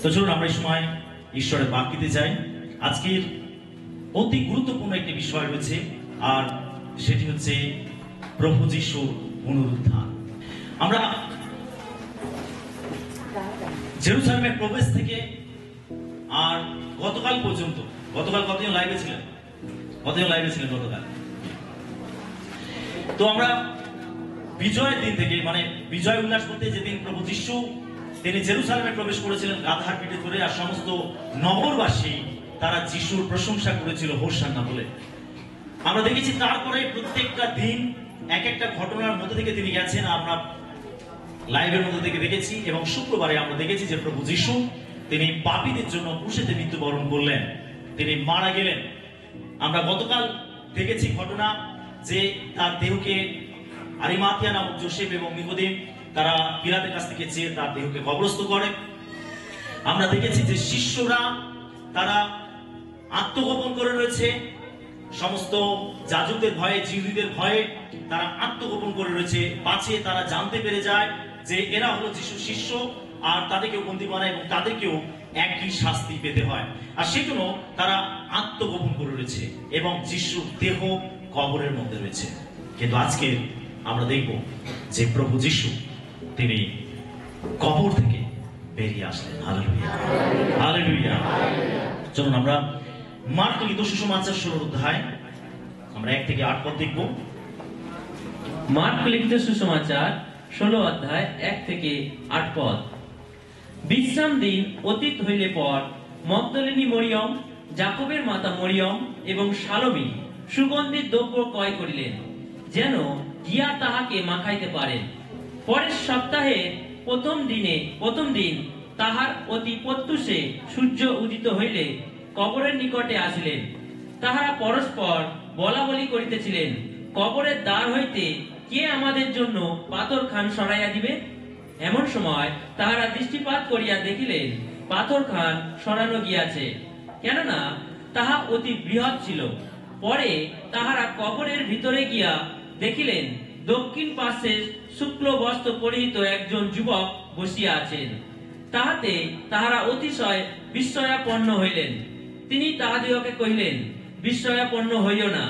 তো চলুন আমরা এই সময় ঈশ্বরের বাক্যতে যাই। আজকের অতি গুরুত্বপূর্ণ একটি বিষয় রয়েছে, আর সেটি হচ্ছে প্রভু যিশুর পুনরুত্থান। আমরা জেরুজালেমের প্রবেশ থেকে আর গতকাল পর্যন্ত, গতকাল কতজন লাইভে ছিলেন? গতকাল? তো আমরা বিজয়ের দিন থেকে, মানে বিজয় উল্লাস বলতে যেদিন প্রভু যিশু তিনি জেরুজালেমে প্রবেশ করেছিলেন গাধার পিঠে ধরে, আর সমস্ত নগরবাসী তারা যিশুর প্রশংসা করেছিল হোসান্না বলে। আমরা দেখেছি তারপরে প্রত্যেকটা দিন এক একটা ঘটনার মধ্যে থেকে তিনি গেছেন, আমরা লাইভের মধ্যে থেকে দেখেছি। এবং শুক্রবারে আমরা দেখেছি যে প্রভু যিশু তিনি পাপীদের জন্য ক্রুশেতে মৃত্যুবরণ করলেন, তিনি মারা গেলেন। আমরা গতকাল দেখেছি ঘটনা যে তার দেহকে আরিমাথিয়া নামক যোসেফ এবং নিকোদিম তারা পিলাতের কাছ থেকে চেয়ে তার দেহকে কবরস্থ করে। আমরা দেখেছি যে শিষ্যরা তারা আত্মগোপন করে রয়েছে, সমস্ত যাজকদের ভয়ে, জিহুদীদের ভয়ে তারা আত্মগোপন করে রয়েছে, পাছে তারা জানতে পেরে যায় যে এরা হলো যিশুর শিষ্য, আর তাদেরকেও বন্দী বানায় এবং তাদেরকেও একই শাস্তি পেতে হয়। আর সেই জন্য তারা আত্মগোপন করে রয়েছে এবং যিশুর দেহ কবরের মধ্যে রয়েছে। কিন্তু আজকে আমরা দেখব যে প্রভু যিশু তিনি কবর থেকে বেরিয়ে আসলেন। Hallelujah, hallelujah. চলুন আমরা মার্ক লিখিত সুসমাচার 16 অধ্যায় আমরা 1 থেকে 8 পদ দেখব। মার্ক লিখিত সুসমাচার 16 অধ্যায় 1 থেকে 8 পদ। বিশ্রাম দিন অতীত হইলে পর মগদলিনী মরিয়ম, যাকবের মাতা মরিয়ম এবং সালোমী সুগন্ধির দ্রব্য ক্রয় করিলেন, যেন গিয়া তাহাকে মাখাইতে পারেন। পরের সপ্তাহের প্রথম দিন তাহার অতি প্রত্যুষে সূর্য উদিত হইলে কবরের নিকটে আসিলেন। তাহারা পরস্পর বলা বলি করিতেছিলেন, কবরের দ্বার হইতে কে আমাদের জন্য পাথরখান সরাইয়া দিবে? এমন সময় তাহারা দৃষ্টিপাত করিয়া দেখিলেন পাথরখান সরানো গিয়াছে, কেননা তাহা অতি বৃহৎ ছিল। পরে তাহারা কবরের ভিতরে গিয়া দেখিলেন দক্ষিণ পার্শ্বে শুক্ল বস্ত্র পরিহিত একজন যুবক বসিয়া আছেন। তাহাতে তাহারা অতিশয় বিস্ময়াপন্ন হইলেন। তিনি তাহাদিগকে কহিলেন, বিস্ময়াপন্ন হইও না,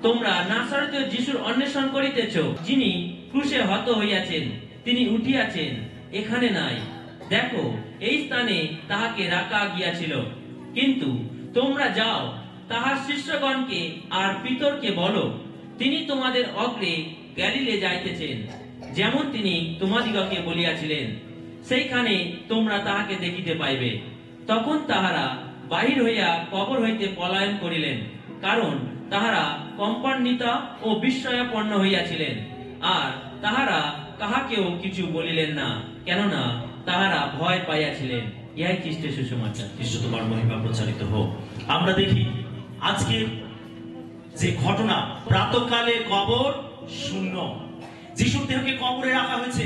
তোমরা নাসরতীয় যিশুর অন্বেষণ করিতেছ, যিনি ক্রুশে হত হইয়াছেন। তিনি উঠিয়াছেন, এখানে নাই। দেখো, এই স্থানে তাহাকে রাখা গিয়াছিল। কিন্তু তোমরা যাও, তাহার শিষ্যগণকে আর পিতরকে বলো, তিনি তোমাদের অগ্রে গ্যালিলে যাইতেছেন, যেমন তিনি তোমাদিগকে বলিয়াছিলেন, সেইখানে তোমরা তাহাকে দেখিতে পাইবে। তখন তাহারা বাহির হইয়া কবর হইতে পলায়ন করিলেন, কারণ তাহারা কম্পান্বিত ও বিস্ময়াপন্ন হইয়াছিলেন। আর তাহারা কাহাকেও কিছু বলিলেন না, কেননা তাহারা ভয় পাইয়াছিলেন। ইহাই খ্রিস্টের সুসমাচার। খ্রিস্ট তোমার মহিমা প্রচারিত হোক। আমরা দেখি আজকের যে ঘটনা, প্রাতঃকালে কবর শূন্য, যিশুর দেহকে কবরে রাখা হয়েছে।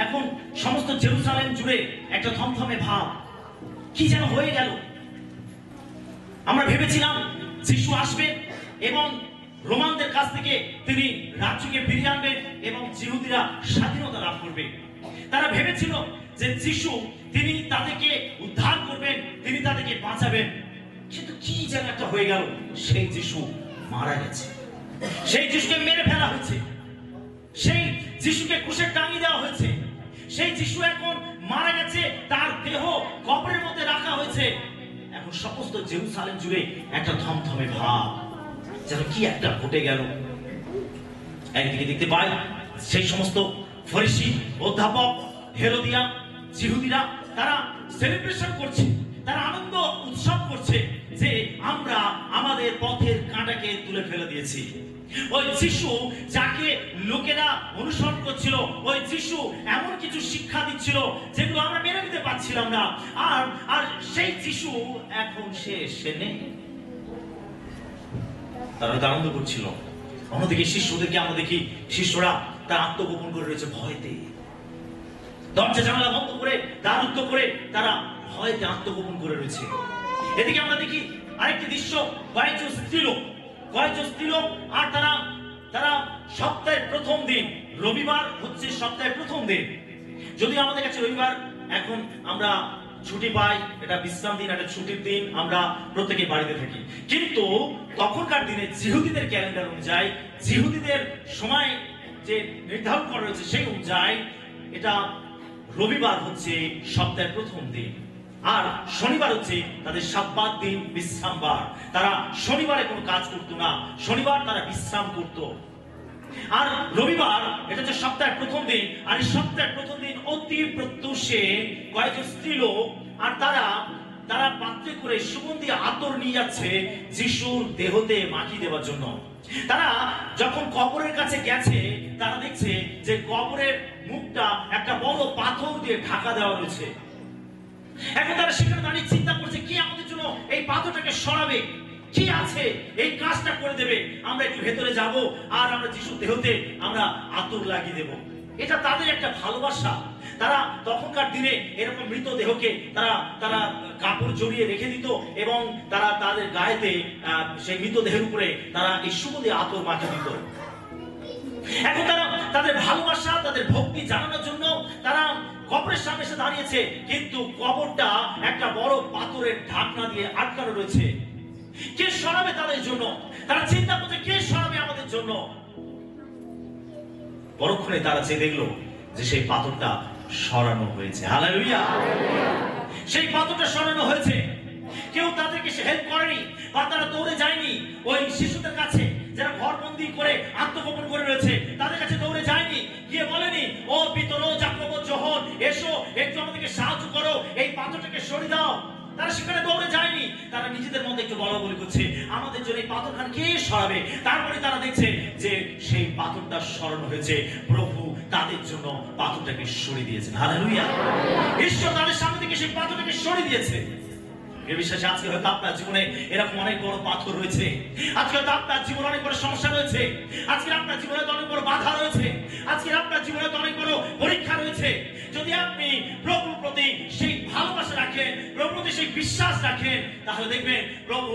এখন সমস্ত জেরুজালেম জুড়ে একটা থমথমে ভাব, কি যেন হয়ে গেল। আমরা ভেবেছিলাম যিশু আসবেন এবং রোমানদের কাছ থেকে তিনি রাজ্যকে ফিরিয়ে আনবেন এবং জিহুদীরা স্বাধীনতা লাভ করবে। তারা ভেবেছিল যে যিশু তিনি তাদেরকে উদ্ধার করবেন, তিনি তাদেরকে বাঁচাবেন। কিন্তু কি যেন একটা হয়ে গেল, সেই যিশু মারা গেছে, সেই যিশুকে মেরে ফেলা হয়েছে, সেই যিশুকে ক্রুশে টাঙিয়ে দেওয়া হয়েছে, সেই যিশু এখন মারা গেছে, তার দেহ কবরের মধ্যে রাখা হয়েছে। এখন সমস্ত জেরুজালেম জুড়ে একটা থমথমে ভাব, যেন কি একটা ঘটে গেল। একদিকে দেখতে পাই সেই সমস্ত ফরিসি, অধ্যাপক, হেরোদিয়া, জিহুদীরা তারা সেলিব্রেশন করছে, তারা আনন্দ উৎসব করছে যে আমরা আমাদের পথের কাঁটাকে তুলে ফেলে দিয়েছি। ওই যিশু যাকে লোকেরা অনুসরণ করছিল, ওই যিশু এমন কিছু শিক্ষা দিচ্ছিল যেগুলো আমরা মেনে নিতে পারছিলাম না। আর সেই যিশু এখন সে নেই। তারা আনন্দ করছিল। অন্যদিকে শিষ্যদেরকে আমরা দেখি, শিষ্যরা তার আত্মগোপন করে রয়েছে ভয়তে, দরজা জানালা বন্ধ করে, দ্বার করে তারা ভয়তে আত্মগোপন করে রয়েছে। এদিকে আমরা দেখি আরেকটি দৃশ্য, কয়েকজন স্ত্রীলোক আর তারা সপ্তাহের প্রথম দিন, রবিবার হচ্ছে সপ্তাহের প্রথম দিন। যদি আমাদের কাছে রবিবার এখন আমরা ছুটি পাই, এটা বিশ্রাম দিন, এটা ছুটির দিন, আমরা প্রত্যেকে বাড়িতে থাকি। কিন্তু তখনকার দিনে জিহুদীদের ক্যালেন্ডার অনুযায়ী, জিহুদীদের সময় যে নির্ধারণ করা রয়েছে সেই অনুযায়ী এটা রবিবার হচ্ছে সপ্তাহের প্রথম দিন, আর শনিবার হচ্ছে তাদের সাব্বাত দিন, বিশ্রামবার। তারা শনিবারে কোনো কাজ করতো না, শনিবার তারা বিশ্রাম করতো। আর রবিবার এটা হচ্ছে সপ্তাহের প্রথম দিন, আর এই সপ্তাহের প্রথম দিন অতি প্রত্যুষে কয়েকজন স্ত্রীলোক আর তারা পাত্রে করে সুগন্ধি আতর নিয়ে যাচ্ছে যিশুর দেহতে মাখিয়ে দেওয়ার জন্য। তারা যখন কবরের কাছে গেছে, তারা দেখছে যে কবরের মুখটা একটা বড় পাথর দিয়ে ঢাকা দেওয়া রয়েছে। এখন তারা সেখানে দাঁড়িয়ে চিন্তা করছে, কি আমাদের জন্য এই পাথরটাকে সরাবে, কি আছে এই কাজটা করে দেবে, আমরা একটু ভেতরে যাব আর আমরা যিশুর দেহতে আমরা আতর লাগিয়ে দেব। এটা তাদের একটা ভালোবাসা। তারা তখনকার দিনে এরকম মৃতদেহকে তারা কাপড় জড়িয়ে রেখে দিত এবং তারা তাদের গায়েতে সেই মৃতদেহের উপরে তারা এই সুগন্ধি আতর মাখিয়ে দিত। এখন তারা তাদের ভালোবাসা, তাদের ভক্তি জানানোর জন্য তারা কবরের সামনে এসে দাঁড়িয়েছে, কিন্তু কবরটা একটা বড় পাথরের ঢাকনা দিয়ে আটকানো রয়েছে। কে সরাবে তাদের জন্য? তারা চিন্তা করছে, কে সরাবে আমাদের জন্য? পরক্ষণে তারা চেয়ে দেখলো যে সেই পাথরটা সরানো হয়েছে। হালেলুয়া! সেই পাথরটা সরানো হয়েছে। কেউ তাদেরকে হেল্প করেনি বা তারা দৌড়ে যায়নি ওই শিশুদের কাছে যারা ঘরবন্দি করে আত্মগোপন করে রয়েছে, তাদের কাছে দৌড়ে যায়নি, গিয়ে বলেনি, ও পিতর, যাকব, যোহন, এসো একটু আমাদেরকে সাহায্য করো, এই পাথরটাকে সরিয়ে দাও। তারা সেখানে দৌড়ে যায়নি। তারা নিজেদের মধ্যে একটু বলা বলি করছে, আমাদের জন্য এই পাথরখানা কে সরাবে? তারপরে তারা দেখছে যে সেই পাথরটা সরানো হয়েছে। প্রভু তাদের জন্য পাথরটাকে সরিয়ে দিয়েছেন। হালেলুয়া! ঈশ্বর তাদের সামনে থেকে সেই পাথরটাকে সরিয়ে দিয়েছে। এর বিশ্বাসে আজকে হয়তো আপনার জীবনে এরকম অনেক বড় পাথর রয়েছে, আজকে হয়তো আপনার জীবনে অনেক বড় সমস্যা রয়েছে, আজকে আপনার জীবনে অনেক বড় বাধা রয়েছে, আজকে আপনার জীবনে অনেক বড় পরীক্ষা রয়েছে। যদি আপনি প্রভুর প্রতি সেই ভালোবাসা রাখেন, প্রভুর প্রতি সেই বিশ্বাস রাখেন, তাহলে দেখবেন প্রভু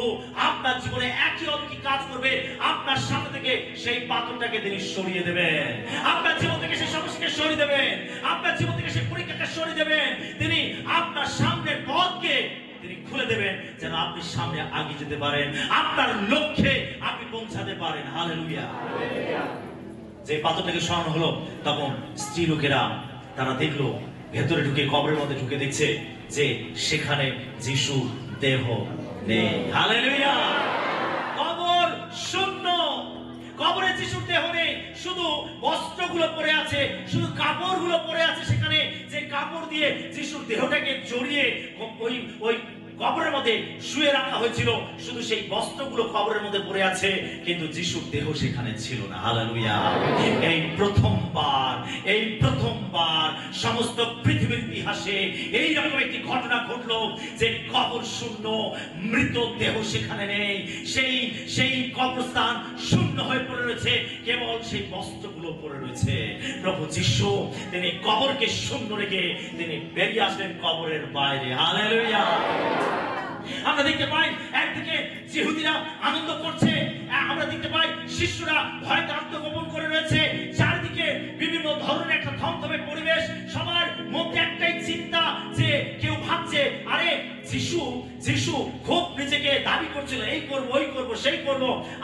আপনার জীবনে একই অলৌকিক কাজ করবে। আপনার সামনে থেকে সেই পাথরটাকে তিনি সরিয়ে দেবেন, আপনার জীবন থেকে সেই সমস্যাকে সরিয়ে দেবেন, আপনার জীবন থেকে সেই পরীক্ষাকে সরিয়ে দেবেন। তিনি আপনার সামনের পথকে তিনি খুলে দেবেন, যেন আপনি সামনে এগিয়ে যেতে পারেন, আপনার লক্ষ্যে আপনি পৌঁছাতে পারেন। হালেলুয়া! যে পাথরটাকে সরানো হলো, তখন স্ত্রী লোকেরা তারা দেখলো, ভেতরে ঢুকে কবরের মধ্যে ঢুকে দেখছে যে সেখানে যিশু দেহ নেই। হালেলুয়া! কবর শূন্য, কবরে যিশুর দেহ নেই, শুধু বস্ত্রগুলো পড়ে আছে, শুধু কাপড়গুলো পড়ে আছে সেখানে, যে কাপড় দিয়ে যিশুর দেহটাকে জড়িয়ে ওই কবরের মধ্যে শুয়ে রাখা হয়েছিল, শুধু সেই বস্ত্রগুলো কবরের মধ্যে পড়ে আছে, কিন্তু যিশুর দেহ সেখানে ছিল না। হালেলুয়া! এই প্রথমবার সমস্ত পৃথিবীর ইতিহাসে এই রকম একটি ঘটনা ঘটলো যে কবর শূন্য, মৃত দেহ সেখানে নেই, সেই কবরস্থান শূন্য হয়ে পড়ে রয়েছে, কেবল সেই বস্ত্রগুলো পড়ে রয়েছে। প্রভু যিশু তিনি কবরকে শূন্য রেখে তিনি বেরিয়ে আসলেন কবরের বাইরে। হালেলুয়া! আমরা দেখতে পাই একদিকে জিহুদীরা আনন্দ করছে, আমরা দেখতে পাই শিষ্যরা ভয়তে আত্মগোপন করে রয়েছে, চারিদিকে বিভিন্ন ধরনের একটা থমথমে পরিবেশ, সবার মধ্যে একটাই চিন্তা যে কেউ ভাবছে, আরে যিশু খুব নিজেকে দাবি করছিল, এই করব, ওই করব, সেই করব,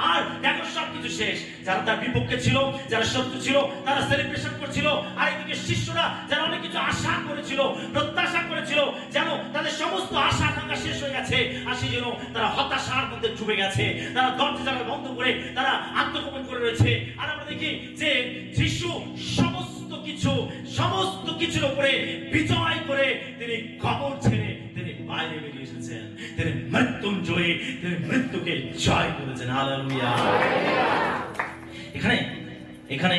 আর দেখো সবকিছু শেষ। যারা তার বিপক্ষে ছিল, যারা শত্রু ছিল, তারা সেলিব্রেশন করছিল, আর এদিকে শিষ্যরা যারা অনেক কিছু আশা করেছিল, প্রত্যাশা করেছিল, যেন তাদের সমস্ত আশা আকাঙ্ক্ষা শেষ হয়ে গেছে, আর সেই জন্য তারা হতাশার মধ্যে ডুবে গেছে, তারা দরজা জানালা বন্ধ করে তারা আত্মগোপন করে রয়েছে। আর আমরা দেখি যে যিশু সমস্ত কিছুর উপরে বিজয় করে তিনি কবর ছেড়ে তিনি বাইরে বেরিয়ে এসেছেন, তিনি মৃত্যুঞ্জয়ী, তিনি মৃত্যুকে জয় করেছেন। হালেলুয়া! এখানে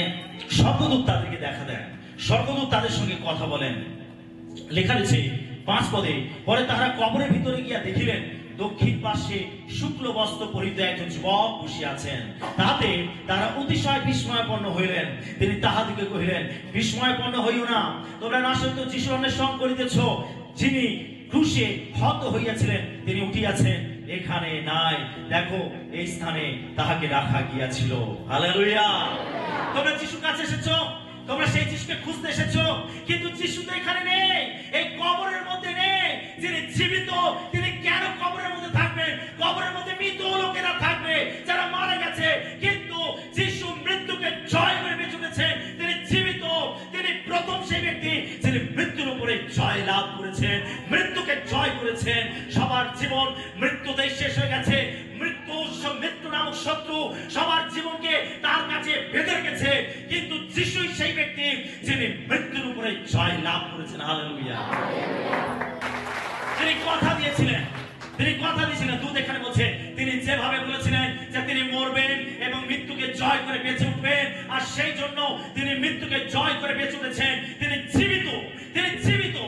স্বর্গদূত তাদেরকে দেখা দেন, স্বর্গদূত তাদের সঙ্গে কথা বলেন। লেখা রয়েছে 5 পদে, পরে তারা কবরের ভিতরে গিয়া দেখিলেন দক্ষিণ পাশে শুক্ল বস্ত্র পরিহিত একজন যুবক বসিয়া আছেন। তাহাতে তারা অতিশয় বিস্ময়পন্ন হইলেন। তিনি তাহাদিকে কহিলেন, বিস্ময়পন্ন হইও না, তোমরা না সত্য যিশু অন্বেষণ করিতেছ, যিনি ক্রুশে হত হইয়াছিলেন তিনি উঠিয়াছেন, এখানে নাই, দেখো এই স্থানে তাহাকে রাখা গিয়াছিল। হালেলুয়া! তোমরা যিশুর কাছে এসেছো, তোমরা সেই যিশুকে খুঁজতে এসেছো, কিন্তু যিশু তো এখানে নেই, এই কবরের মধ্যে নেই। যিনি জীবিত তিনি কেন কবরের মধ্যে থাকবেন? কবরের মধ্যে মৃত লোকেরা থাকবে, যারা মারা গেছে। কিন্তু যিশু মৃত্যুকে জয় করে বেঁচে উঠেছেন, তিনি জীবিত। তিনি প্রথম সেই ব্যক্তি যিনি মৃত্যুর উপরে জয় লাভ করেছেন, মৃত্যুকে জয় করেছেন। সবার জীবন মৃত্যুতেই শেষ হয়ে গেছে। মৃত্যু নামক শত্রু সবার জীবনকে তার কাছে বেঁধে রেখেছে, কিন্তু যিশুই সেই ব্যক্তি যিনি মৃত্যুর উপরে জয় লাভ করেছেন। হালেলুয়া। তিনি কথা দিয়েছিলেন, দূত এখানে বলছে, তিনি যেভাবে বলেছিলেন যে তিনি মরবেন এবং মৃত্যুকে জয় করে বেঁচে উঠবেন, আর সেই জন্য তিনি মৃত্যুকে জয় করে বেঁচে উঠেছেন। তিনি জীবিত।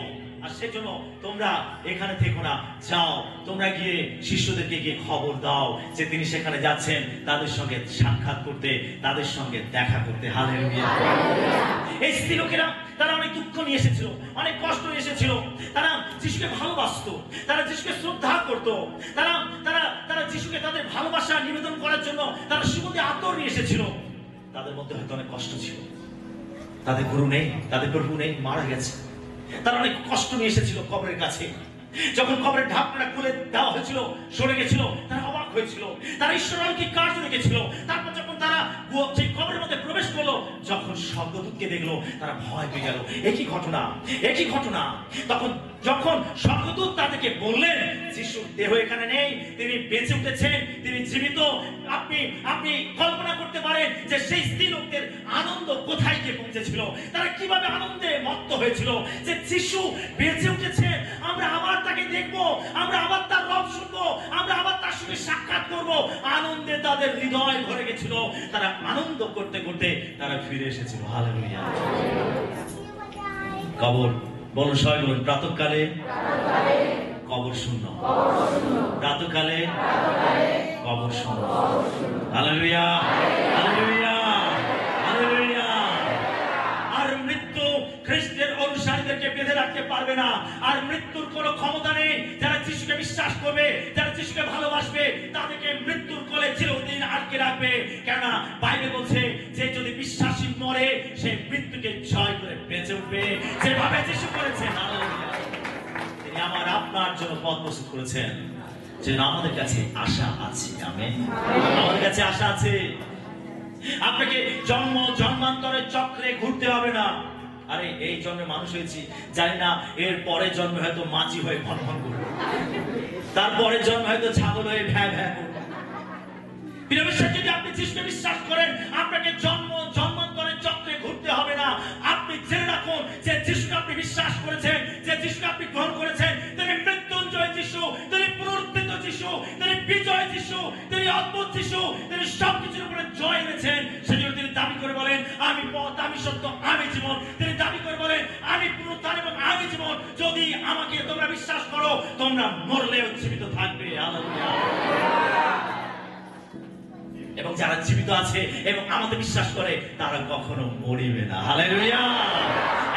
আর সেজন্য তোমরা এখানে থেকো না, যাও তোমরা গিয়ে শিষ্যদেরকে গিয়ে খবর দাও যে তিনি সেখানে যাচ্ছেন, তাদের সঙ্গে সাক্ষাৎ করতে, তাদের সঙ্গে দেখা করতে। হালেলুয়া। এই স্ত্রী লোকেরা তারা অনেক দুঃখ নিয়ে এসেছিল, অনেক কষ্ট নিয়ে এসেছিল। তারা যিশুকে ভালোবাসতো, তারা যিশুকে শ্রদ্ধা করত, তারা তারা তারা যিশুকে তাদের ভালোবাসা নিবেদন করার জন্য তারা সুগন্ধি আতর নিয়ে এসেছিল। তাদের মধ্যে হয়তো অনেক কষ্ট ছিল, তাদের গুরু নেই, তাদের প্রভু নেই, মারা গেছে। তারা অনেক কষ্ট নিয়ে এসেছিল কবরের কাছে। যখন কবরের ঢাকনা খুলে দেওয়া হয়েছিল, সরে গেছিল, তারা অবাক হয়েছিল, তারা ঈশ্বরের অলৌকিক কার্য দেখেছিল। তারপর যখন তারা সেই কবরের মধ্যে প্রবেশ করলো, যখন স্বর্গদূতকে দেখলো, তারা ভয় পেয়ে গেল। একই ঘটনা। তখন যখন স্বর্গদূত তাদেরকে বললেন যিশুর দেহ এখানে নেই, তিনি বেঁচে উঠেছেন, তিনি জীবিত, আপনি কল্পনা করতে পারেন যে সেই স্ত্রী লোকদের আনন্দ কোথায় গিয়ে পৌঁছেছিল, তারা কিভাবে আনন্দে মত্ত হয়েছিল যে যিশু বেঁচে উঠেছে, আমরা আবার তাকে দেখবো, আমরা আবার তার রব শুনবো, আমরা আবার তার সঙ্গে সাক্ষাৎ করবো। আনন্দে তাদের হৃদয় ভরে গেছিল। তারা আনন্দ করতে করতে তারা ফিরে এসেছিল। হালেলুয়া। কবর বলুন, সবাই বলুন, প্রাতঃকালে কবর শূন্য, প্রাতঃকালে কবর শূন্য। Hallelujah, hallelujah, hallelujah. আর মৃত্যু খ্রিস্টের অনুসারীদেরকে বেঁধে রাখতে পারবে না। আর মৃত্যুর কোনো ক্ষমতা নেই। যারা যিশুকে বিশ্বাস করবে, যারা যিশুকে ভালোবাসবে, তাদেরকে মৃত্যুর কোলে চিরদিন আটকে রাখবে। কেননা বাইবেল বলছে যে যদি বিশ্বাসী মরে, সে মৃত্যুকে জয় করে বেঁচে উঠবে, যেভাবে যিশু করেছেন। তিনি আমার আপনার জন্য পথ প্রস্তুত করেছেন, যে আমাদের কাছে আশা আছে। আমেন। আমাদের কাছে আশা আছে। আপনাকে জন্মান্তরের চক্রে ঘুরতে হবে না। আরে এই জন্মে মানুষ হয়েছি, জানি না এর পরের জন্মে হয়তো মাছি হয়ে ভন ভন করবে, তারপরের জন্মে হয়তো ছাগল হয়ে ভ্যা ভ্যা করবে। যদি আপনি যিশুকে বিশ্বাস করেন, আপনাকে জন্মান্তরের চক্রে ঘুরতে হবে না। আপনি জেনে রাখুন যে যিশুকে আপনি বিশ্বাস করেছেন, যে যিশুকে আপনি গ্রহণ করেছেন, তিনি মৃত্যুঞ্জয় যিশু, তিনি পুনরুত্থিত যিশু, তিনি বিজয় যিশু, তিনি অদ্ভুত যিশু, তিনি সবকিছুর উপরে জয় এনেছেন। সেজন্য তিনি দাবি করে বলেন, আমি পথ, আমি সত্য, আমি জীবন। তিনি দাবি করে বলেন, আমি পুনরুত্থান এবং আমি জীবন। যদি আমাকে তোমরা বিশ্বাস করো, তোমরা মরলেও জীবিত থাকবে। হালেলুয়া। এবং যারা জীবিত আছে এবং আমাদের বিশ্বাস করে, তারা কখনো মরিবে না। হালেলুয়া।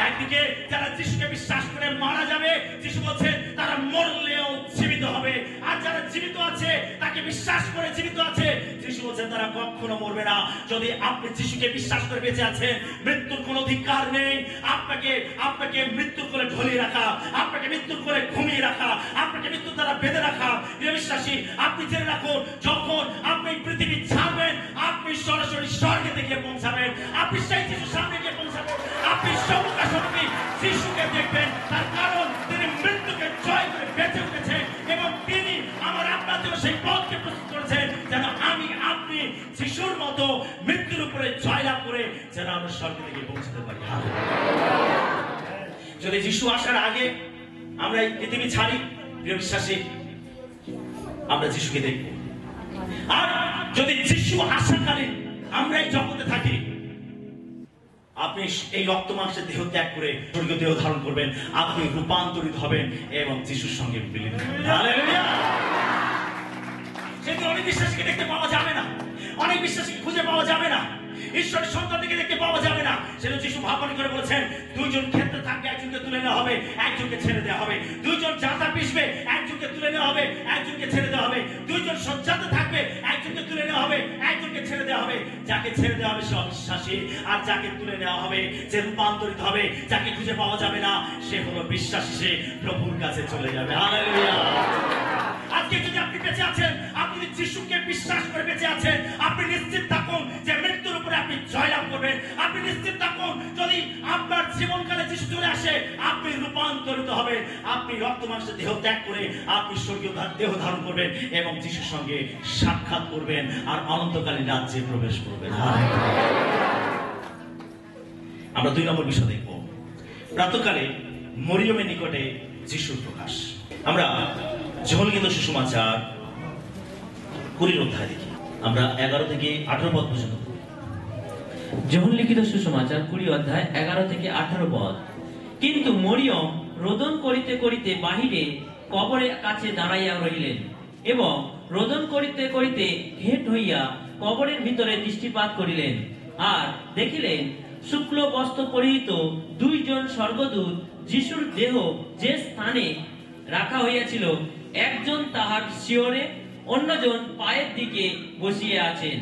একদিকে যারা যিশুকে বিশ্বাস করে মারা যাবে, যিশু বলছেন তারা মরলেও জীবিত হবে। আর যারা জীবিত আছে, তাকে বিশ্বাস করে জীবিত আছে, যিশু বলছেন তারা কখনো মরবে না। যদি আপনি যিশুকে বিশ্বাস করে বেঁচে আছেন, মৃত্যুর কোনো অধিকার নেই। আপনাকে মৃত্যুর কোলে ঢলিয়ে রাখা, আপনাকে মৃত্যুর কোলে ঘুমিয়ে রাখা, আপনাকে মৃত্যুর দ্বারা বেঁধে রাখা। প্রিয় বিশ্বাসী, আপনি জেনে রাখুন, যখন আপনি পৃথিবী ছাড়বেন, আপনি সরাসরি স্বর্গে গিয়ে পৌঁছাবেন। আপনি সেই যিশুর সামনে গিয়ে পৌঁছাবেন। আপনি সমুখাসমুখি যিশুকে দেখবেন, তার কারণ তিনি মৃত্যুকে জয় করে বেঁচে উঠেছেন এবং তিনি আমার আপনার জন্য সেই পথকে প্রস্তুত করেছেন, যেন আপনি যিশুর মতো মৃত্যুর উপরে জয়লাভ করে যেন আমরা স্বর্গে গিয়ে পৌঁছাতে পারি। যদি যিশু আসার আগে আমরা এই পৃথিবী ছাড়ি, প্রিয় বিশ্বাসী, আমরা যিশুকে দেখব। আর যদি যিশু আসাকালীন আমরা এই জগতে থাকি, আপনি এই রক্ত মাংসের দেহ ত্যাগ করে স্বর্গীয় দেহ ধারণ করবেন, আপনি রূপান্তরিত হবেন এবং যিশুর সঙ্গে মিলিত হবেন। হালেলুয়া। সেদিন অনেক বিশ্বাসীকে দেখতে পাওয়া যাবে না, অনেক বিশ্বাসীকে খুঁজে পাওয়া যাবে না, ঈশ্বরের সন্তানকে দেখতে পাওয়া যাবে না। সেজন্য যিশু ভাবনা করে বলেছেন, দুইজন ক্ষেত্রে থাকবে, একজনকে তুলে নেওয়া হবে, একজনকে ছেড়ে দেওয়া হবে। দুইজন যাতা পিষবে, একজনকে তুলে নেওয়া হবে, একজনকে ছেড়ে দেওয়া হবে। দুইজন সজ্জাতে থাকবে, একজনকে তুলে নেওয়া হবে, একজনকে ছেড়ে দেওয়া হবে। যাকে ছেড়ে দেওয়া হবে সে অবিশ্বাসী, আর যাকে তুলে নেওয়া হবে, যে রূপান্তরিত হবে, যাকে খুঁজে পাওয়া যাবে না, সে হলো বিশ্বাসী, সে প্রভুর কাছে চলে যাবে। হালেলুয়া। আজকে যদি আপনি বেঁচে আছেন, আপনি যদি যিশুকে বিশ্বাস করে বেঁচে আছেন, আপনি নিশ্চিত থাকুন যে মৃত্যুর উপরে আপনি জয়লাভ করবেন। আপনি নিশ্চিত থাকুন যদি আপনার জীবনকালে যিশু চলে আসে, আপনি রূপান্তরিত হবেন, আপনি রক্ত মাংসের দেহ ত্যাগ করে আপনি স্বর্গীয় দেহ ধারণ করবেন এবং যিশুর সঙ্গে সাক্ষাৎ করবেন আর অনন্তকালীন রাজ্যে প্রবেশ করবেন। আমরা 2 নম্বর বিষয় দেখব, প্রাতঃকালে মরিয়মের নিকটে যিশুর প্রকাশ। আমরা যোহনলিখিত সুসমাচার 20 অধ্যায় দেখি, আমরা 11 থেকে 18 পদ পর্যন্ত। যোহনলিখিত সুসমাচার 20 অধ্যায় 11 থেকে 18 পদ। কিন্তু মরিয়ম রোদন করিতে করিতে বাহিরে কবরের কাছে দাঁড়াইয়া রহিলেন, এবং রোদন করিতে করিতে ঘেট হইয়া কবরের ভিতরে দৃষ্টিপাত করিলেন, আর দেখিলেন শুক্ল বস্ত্র পরিহিত 2 জন স্বর্গদূত যিশুর দেহ যে স্থানে রাখা হইয়াছিল, একজন তাহার শিয়রে, অন্যজন পায়ের দিকে বসিয়া আছেন।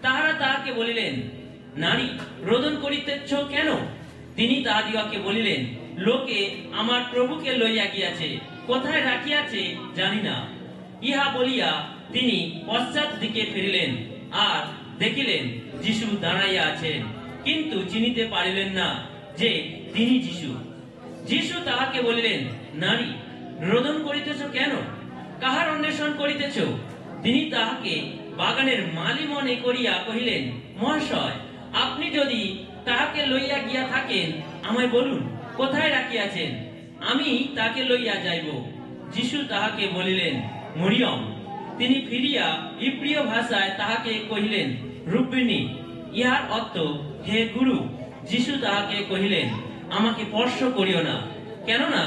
তাহারা তাহাকে বলিলেন, নারী, রোদন করিতেছ কেন? তিনি তাহাদিগকে বলিলেন, লোকে আমার প্রভুকে লইয়া গিয়াছে, কোথায় রাখিয়াছে জানি না। ইহা বলিয়া তিনি পশ্চাৎ দিকে ফিরিলেন, আর দেখিলেন যিশু দাঁড়াইয়া আছেন, কিন্তু চিনিতে পারিলেন না যে তিনি যিশু। যিশু তাহাকে বলিলেন, নারী, রোদন করিতেছ কেন? কাহার অন্বেষণ করিতেছ? তিনি তাহাকে বাগানের মালি মনে করিয়া কহিলেন, মহাশয়, আপনি যদি তাহাকে লইয়া গিয়া থাকেন, আমায় বলুন কোথায় রাখিয়াছেন, আমি তাকে লইয়া যাইব। যিশু তাহাকে বলিলেন, মরিয়ম। তিনি ফিরিয়া ইব্রিয় ভাষায় তাহাকে কহিলেন, রুব্বিনী, ইহার অর্থ হে গুরু। যিশু তাহাকে কহিলেন, আমাকে স্পর্শ করিও না, কেননা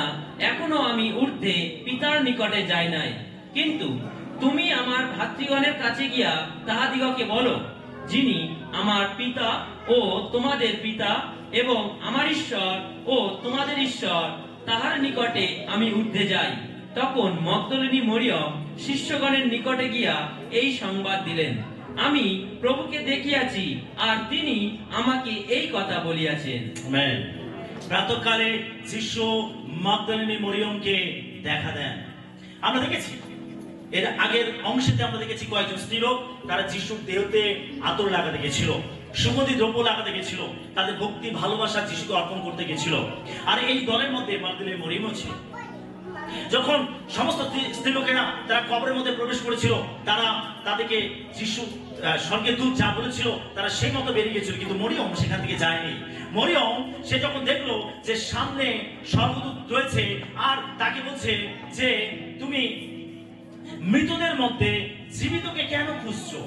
এখনো আমি ঊর্ধ্বে পিতার নিকটে যাই নাই। কিন্তু তুমি আমার ভাতৃগণের কাছে গিয়া তাহাদিগকে বলো, যিনি আমার পিতা ও তোমাদের পিতা, এবং আমার ঈশ্বর ও তোমাদের ঈশ্বর, তাহার নিকটে আমি ঊর্ধ্বে যাই। তখন মগদলিনী মরিয়ম শিষ্যগণের নিকটে গিয়া এই সংবাদ দিলেন, আমি প্রভুকে দেখিয়াছি, আর তিনি আমাকে এই কথা বলিয়াছেন। আমেন। প্রাতঃকালে যিশু মগদলিনী মরিয়মকে দেখা দেন। আমরা দেখেছি এর আগের অংশেতে, আমরা দেখেছি কয়েকজন স্ত্রীলোক তারা যিশুর দেহতে আতর লাগাতে গেছিল, সুগন্ধি দ্রব্য লাগাতে গেছিল, তাদের ভক্তি ভালোবাসা যিশুকে অর্পণ করতে গেছিল। আর এই দলের মধ্যে মগদলিনী মরিয়মও ছিল। যখন সমস্ত স্ত্রীলোকেরা তারা কবরের মধ্যে প্রবেশ করেছিল, তারা তাদেরকে যিশু স্বর্গের দূত যা বলেছিল তারা সেই মতো বেরিয়ে গেছিল, কিন্তু মরিয়ম সেখান থেকে যায়নি। মরিয়ম সে যখন দেখলো যে সামনে স্বর্গদূত রয়েছে আর তাকে বলছে যে তুমি মৃতদের মধ্যে জীবিতকে কেন খুঁজছো?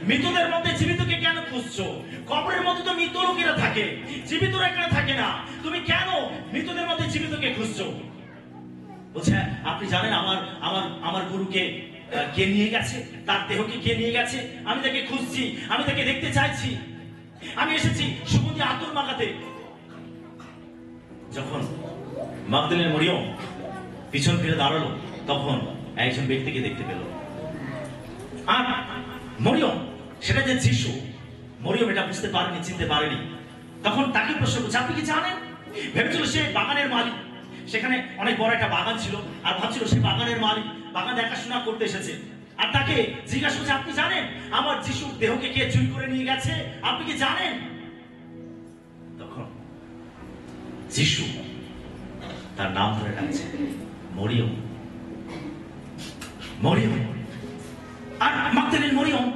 মৃতদের মধ্যে জীবিতকে কেন খুঁজছো? কবরের মধ্যে তো মৃত লোকেরা থাকে, জীবিতরা এখানে থাকে না, তুমি কেন মৃতদের মধ্যে জীবিতকে খুঁজছো? বলছে, আপনি জানেন আমার আমার আমার গুরুকে কে নিয়ে গেছে, তার দেহকে কে নিয়ে গেছে, আমি তাকে খুঁজছি, আমি তাকে দেখতে চাইছি, আমি এসেছি সুগন্ধি আতর মাখাতে। যখন মগদলিনী মরিয়ম পিছন ফিরে দাঁড়ালো, তখন একজন ব্যক্তিকে দেখতে পেল। আর মরিয়ম, সেটা যে যিশু, মরিয়ম এটা বুঝতে পারেনি, চিনতে পারেনি। তখন তাকে প্রশ্ন করছে, আপনি কি জানেন? ভেবেছিল সে বাগানের মালিক, সেখানে অনেক বড় একটা বাগান ছিল, আর ভাবছিল সে বাগানের মালিক, বাগান দেখাশোনা করতে এসেছে। আর তাকে জিজ্ঞাসা করছে, আপনি জানেন আমার যিশুর দেহকে কে চুরি করে নিয়ে গেছে? আপনি কি জানেন? তখন যিশু তার নাম ধরে ডাকছে, মরিয়ম, মরিয়ম। আর মগদলিনী মরিয়ম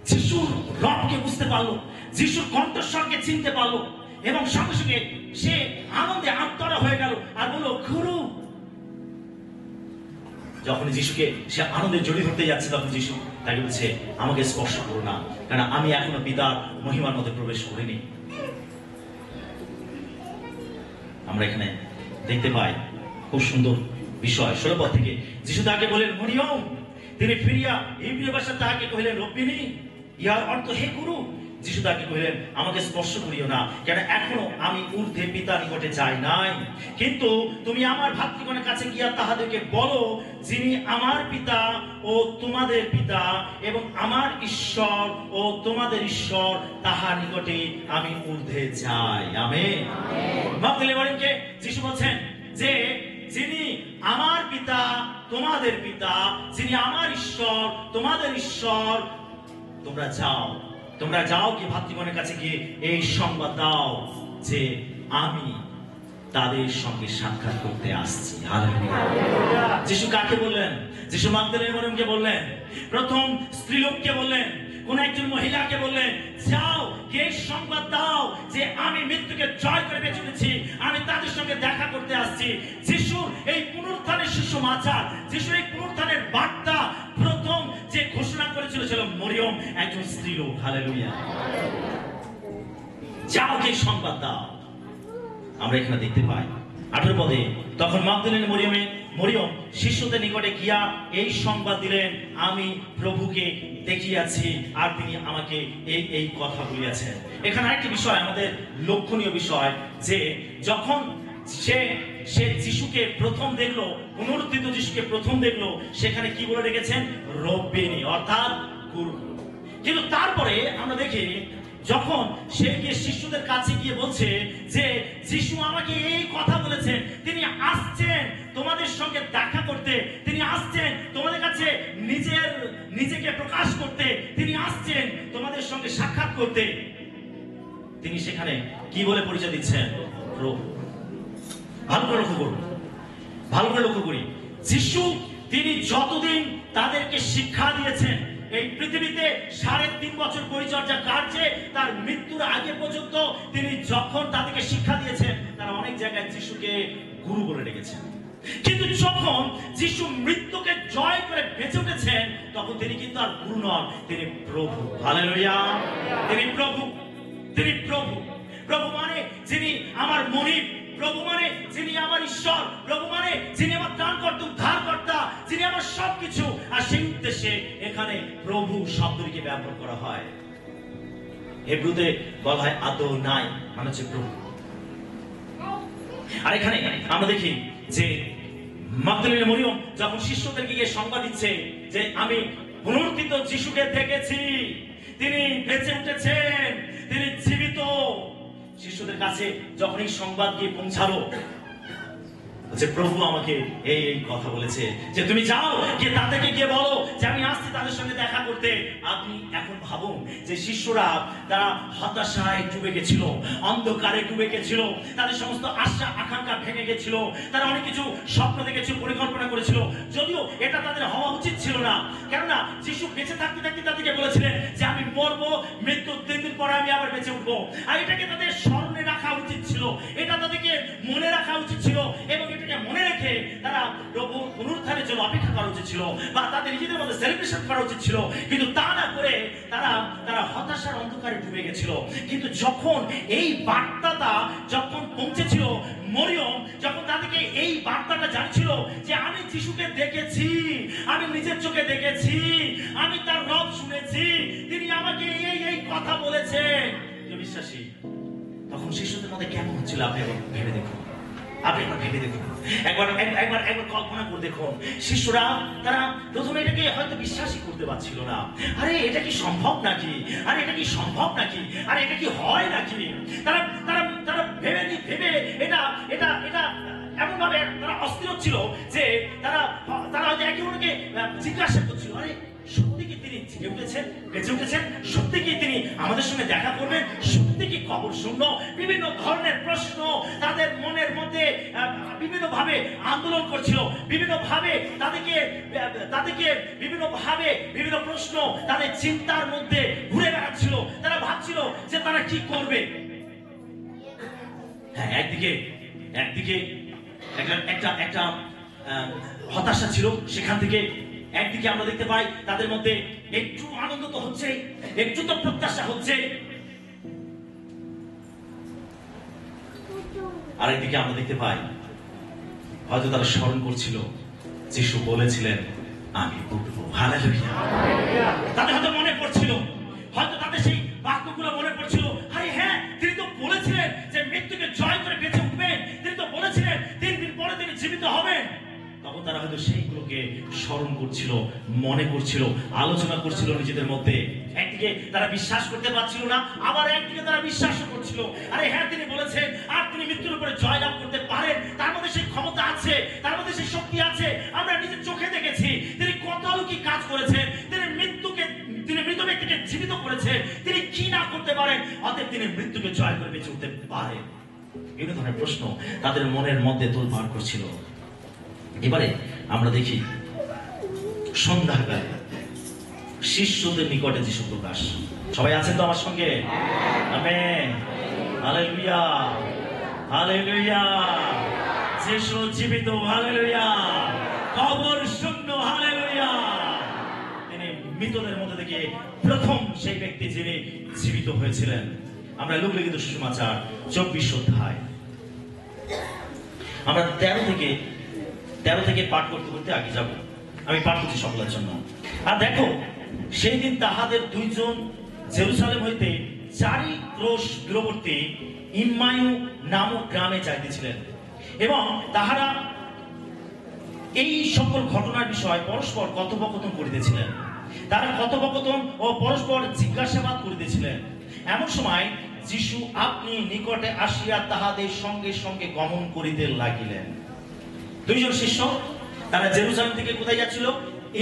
যিশুর রবকে বুঝতে পারলো, যিশুর কণ্ঠস্বরকে চিনতে পারলো, এবং সঙ্গে সঙ্গে সে আনন্দে আত্মরা হয়ে গেল আর বলল, গুরু। যখন যিশুকে সে আনন্দে জড়িয়ে ধরতে যাচ্ছে, তখন যিশু তাকে বলছে, আমাকে স্পর্শ করো না, কারণ আমি এখনো পিতার মহিমার মধ্যে প্রবেশ করিনি। আমরা এখানে দেখতে পাই খুব সুন্দর বিষয়। 16 পদ থেকে যিশু তাকে বলেন, মরিয়ম। তিনি ফিরিয়া ইব্রিয় ভাষায় তাহাকে কহিলেন, রব্বিনী, ইহার অর্থ হে গুরু। যিশু তাকে কহিলেন, আমাকে স্পর্শ করিও না, কেন এখনো আমি ঊর্ধ্বে পিতা নিকটে যাই নাই। কিন্তু তুমি আমার ভাতৃগণের কাছে গিয়া তাহাদেরকে বলো, যিনি আমার পিতা ও তোমাদের পিতা এবং আমার ঈশ্বর ও তোমাদের ঈশ্বর, তাহার নিকটে আমি ঊর্ধ্বে যাই। আমেন। মাগদলেনী মরিয়মকে যিশু বলছেন যে যিনি আমার পিতা তোমাদের পিতা, যিনি আমার ঈশ্বর তোমাদের ঈশ্বর, তোমরা যাও কি ভাতৃগণের কাছে গিয়ে এই সংবাদ দাও যে আমি তাদের সঙ্গে সাক্ষাৎ করতে আসছি। হালেলুয়া। যিশু কাকে বললেন? যিশু মাগদলেনী মরিয়মকে বললেন, প্রথম স্ত্রীলোককে বললেন, কোন একজন মহিলাকে বললেন, যাও গিয়ে সংবাদ দাও যে আমি মৃত্যুকে জয় করে বেঁচে উঠেছি, আমি তাদের সঙ্গে দেখা করতে আসছি। যিশুর এই পুনরুত্থানের সুসমাচার, যিশুর এই পুনরুত্থানের বার্তা প্রথম যে ঘোষণা করেছিল ছিল মরিয়ম, একজন স্ত্রীলোক। হালেলুয়া। যাও গিয়ে সংবাদ দাও। আমরা এখানে দেখতে পাই 18 পদে, তখন মাগদলেনী মরিয়ম শিষ্যদের নিকটে গিয়া এই সংবাদ দিলেন, আমি প্রভুকে দেখিয়াছি আর তিনি আমাকে এই কথা বলিয়াছেন। এখানে আরেকটি বিষয় আমাদের লক্ষণীয় বিষয়, যে যখন সে যিশুকে প্রথম দেখলো, পুনরুত্থিত যিশুকে প্রথম দেখলো, সেখানে কি বলে রেখেছেন? রব্বিনী, অর্থাৎ গুরু। কিন্তু তারপরে আমরা দেখি যখন সে গিয়ে শিষ্যদের কাছে গিয়ে বলছে যে যিশু আমাকে এই কথা বলেছেন, তিনি আসছেন তোমাদের সঙ্গে দেখা করতে, তিনি আসছেন তোমাদের কাছে নিজেকে প্রকাশ করতে, তিনি আসছেন তোমাদের সঙ্গে সাক্ষাৎ করতে, তিনি সেখানে কি বলে পরিচয় দিচ্ছেন? প্রভু। ভালো করে লক্ষ্য করি, যিশু তিনি যতদিন তাদেরকে শিক্ষা দিয়েছেন, এই পৃথিবীতে 3.5 বছর পরিচর্যা কার্যে তার মৃত্যুর আগে পর্যন্ত তিনি যখন তাদেরকে শিক্ষা দিয়েছেন, তারা অনেক জায়গায় যিশুকে গুরু বলে ডেকেছেন। কিন্তু যখন যিশু মৃত্যুকে জয় করে বেঁচে উঠেছেন, তখন তিনি কিন্তু আর গুরু নন, তিনি প্রভু। হালেলুয়া। তিনি প্রভু। প্রভু মানে যিনি আমার মনিব, প্রভু মানে যিনি আমার ঈশ্বর, প্রভু মানে যিনি আমার ত্রাণকর্তা, উদ্ধারকর্তা, যিনি আমার সবকিছু। আর সেই উদ্দেশ্যে এখানে প্রভু শব্দটিকে ব্যবহার করা হয়। হিব্রুতে বলা হয় আদোনাই, মানে হচ্ছে প্রভু। আর এখানে আমরা দেখি যে মাগদলেনী মরিয়ম যখন শিষ্যদেরকে গিয়ে সংবাদ দিচ্ছে যে আমি পুনরুত্থিত যিশুকে দেখেছি, তিনি বেঁচে উঠেছেন, তিনি জীবিত, শিষ্যদের কাছে যখন এই সংবাদ গিয়ে পৌঁছালো যে প্রভু আমাকে এই কথা বলেছে, যে তুমি যাও গিয়ে তাদেরকে গিয়ে বলো যে আমি আসছি তাদের সঙ্গে দেখা করতে। আপনি এখন ভাবুন যে শিষ্যরা তারা হতাশায় ডুবে গেছিল, অন্ধকারে ডুবে গেছিল, তাদের সমস্ত আশা আকাঙ্ক্ষা ভেঙে গেছিল, তারা অনেক কিছু স্বপ্ন দেখেছিল, পরিকল্পনা করেছিল, যদিও এটা তাদের হওয়া উচিত ছিল না। কেননা যিশু বেঁচে থাকতে থাকতে তাদেরকে বলেছিলেন যে আমি মরবো, মৃত্যুর 3 দিন পরে আমি আবার বেঁচে উঠবো। আর এটাকে তাদের স্মরণে রাখা উচিত ছিল, এটা তাদেরকে মনে রাখা উচিত ছিল, এবং এটাকে মনে রেখে তারা প্রভু পুনরুত্থানের জন্য অপেক্ষা করা উচিত ছিল, বা তাদের নিজেদের মধ্যে সেলিব্রেশন করা উচিত ছিল। কিন্তু তা না করে তারা হতাশার অন্ধকারে ডুবে গেছিল। কিন্তু যখন এই বার্তাটা যখন পৌঁছেছিল, মরিয়ম যখন তাদেরকে এই বার্তাটা জানিয়েছিল যে আমি যিশুকে দেখেছি, আমি নিজের চোখে দেখেছি, আমি তার রব শুনেছি, তিনি আমাকে এই কথা বলেছেন, বিশ্বাসী, তখন শিশুদের মধ্যে কেমন হচ্ছিল আপনি ভেবে দেখুন। একবার কল্পনা করে দেখুন। শিশুরা তারা প্রথমে এটাকে হয়তো বিশ্বাসই করতে পারছিল না। আরে এটা কি সম্ভব নাকি? আরে এটা কি সম্ভব নাকি? আরে এটা কি হয় নাকি? তারা তারা তারা ভেবে এটা এটা এটা এমন ভাবে তারা অস্থির ছিল যে তারা একে অন্যকে জিজ্ঞাসা করছিল, আরে সত্যি কি তিনি জেগে উঠেছেন, বেঁচে উঠেছেন? সত্যি কি তিনি আমাদের সঙ্গে দেখা করবেন? সত্যি কি কবর শূন্য? বিভিন্ন ধরনের প্রশ্ন তাদের মনের মধ্যে বিভিন্ন ভাবে আন্দোলন করছিল, বিভিন্ন ভাবে তাদেরকে বিভিন্ন প্রশ্ন তাদের চিন্তার মধ্যে ঘুরে বেড়াচ্ছিল। তারা ভাবছিল যে তারা কি করবে। হ্যাঁ, একদিকে একটা হতাশা ছিল, সেখান থেকে একদিকে আমরা দেখতে পাই তাদের মধ্যে একটু আনন্দ তো হচ্ছে, একটু তো প্রত্যাশা হচ্ছে, আরেকদিকে আমরা দেখতে পাই হয়তো তারা স্মরণ করছিল যিশু বলেছিলেন আমি উঠবো। হালেলুয়া। তাদের হয়তো মনে পড়ছিল হয়তো তাদের সেই বাক্যগুলো মনে পড়ছিল, আরে হ্যাঁ, তিনি তো বলেছিলেন যে মৃত্যুকে জয় করে বেঁচে উঠবেন, তিনি তো বলেছিলেন 3 দিন পরে তিনি জীবিত হবেন। তখন তারা হয়তো সেইগুলোকে স্মরণ করছিল, মনে করছিল, আলোচনা করছিল নিজেদের মধ্যে। একদিকে তারা বিশ্বাস করতে পারছিল না, আবার একদিকে তারা বিশ্বাসও করছিল। আরে হ্যাঁ, তিনি বলেছেন আর তিনি মৃত্যুর উপরে জয়লাভ করতে পারেন, তার মধ্যে সেই ক্ষমতা আছে, তার মধ্যে সেই শক্তি আছে। আমরা নিজের চোখে দেখেছি তিনি কত অলৌকিক কাজ করেছেন, তিনি মৃত ব্যক্তিকে জীবিত করেছেন, তিনি কি না করতে পারেন। অতএব তিনি মৃত্যুকে জয় করে বেঁচে উঠতে পারেন। এই ধরনের প্রশ্ন তাদের মনের মধ্যে তোলপাড় করছিল। এবারে আমরা দেখি সন্ধ্যাকালে শিষ্যদের নিকটে যিশু প্রকাশ। সবাই আছেন তো আমার সঙ্গে? Amen, hallelujah, hallelujah. যিশু জীবিত, হালেলুয়া। কবর শূন্য, হালেলুয়া। তিনি মৃতদের মধ্যে থেকে প্রথম সেই ব্যক্তি যিনি জীবিত হয়েছিলেন। আমরা লুক লিখিত সুসমাচার 24 অধ্যায় আমরা 13 থেকে পাঠ করতে করতে আগে যাব। আমি পাঠ করছি সকলের জন্য। আর দেখো, সেই দিন তাহাদের 2 জন জেরুজালেম হইতে 4 ক্রোশ দূরবর্তী ইম্মায়ু নামক গ্রামে যাইতেছিলেন, এবং তাহারা এই সকল ঘটনার বিষয় পরস্পর কথোপকথন করিতেছিলেন। তারা কথোপকথন ও পরস্পর জিজ্ঞাসাবাদ করিতেছিলেন। এমন সময় যিশু আপনি নিকটে আসিয়া তাহাদের সঙ্গে সঙ্গে গমন করিতে লাগিলেন। 2 জন শিষ্য, তারা জেরুজালেম থেকে কোথায় যাচ্ছিল?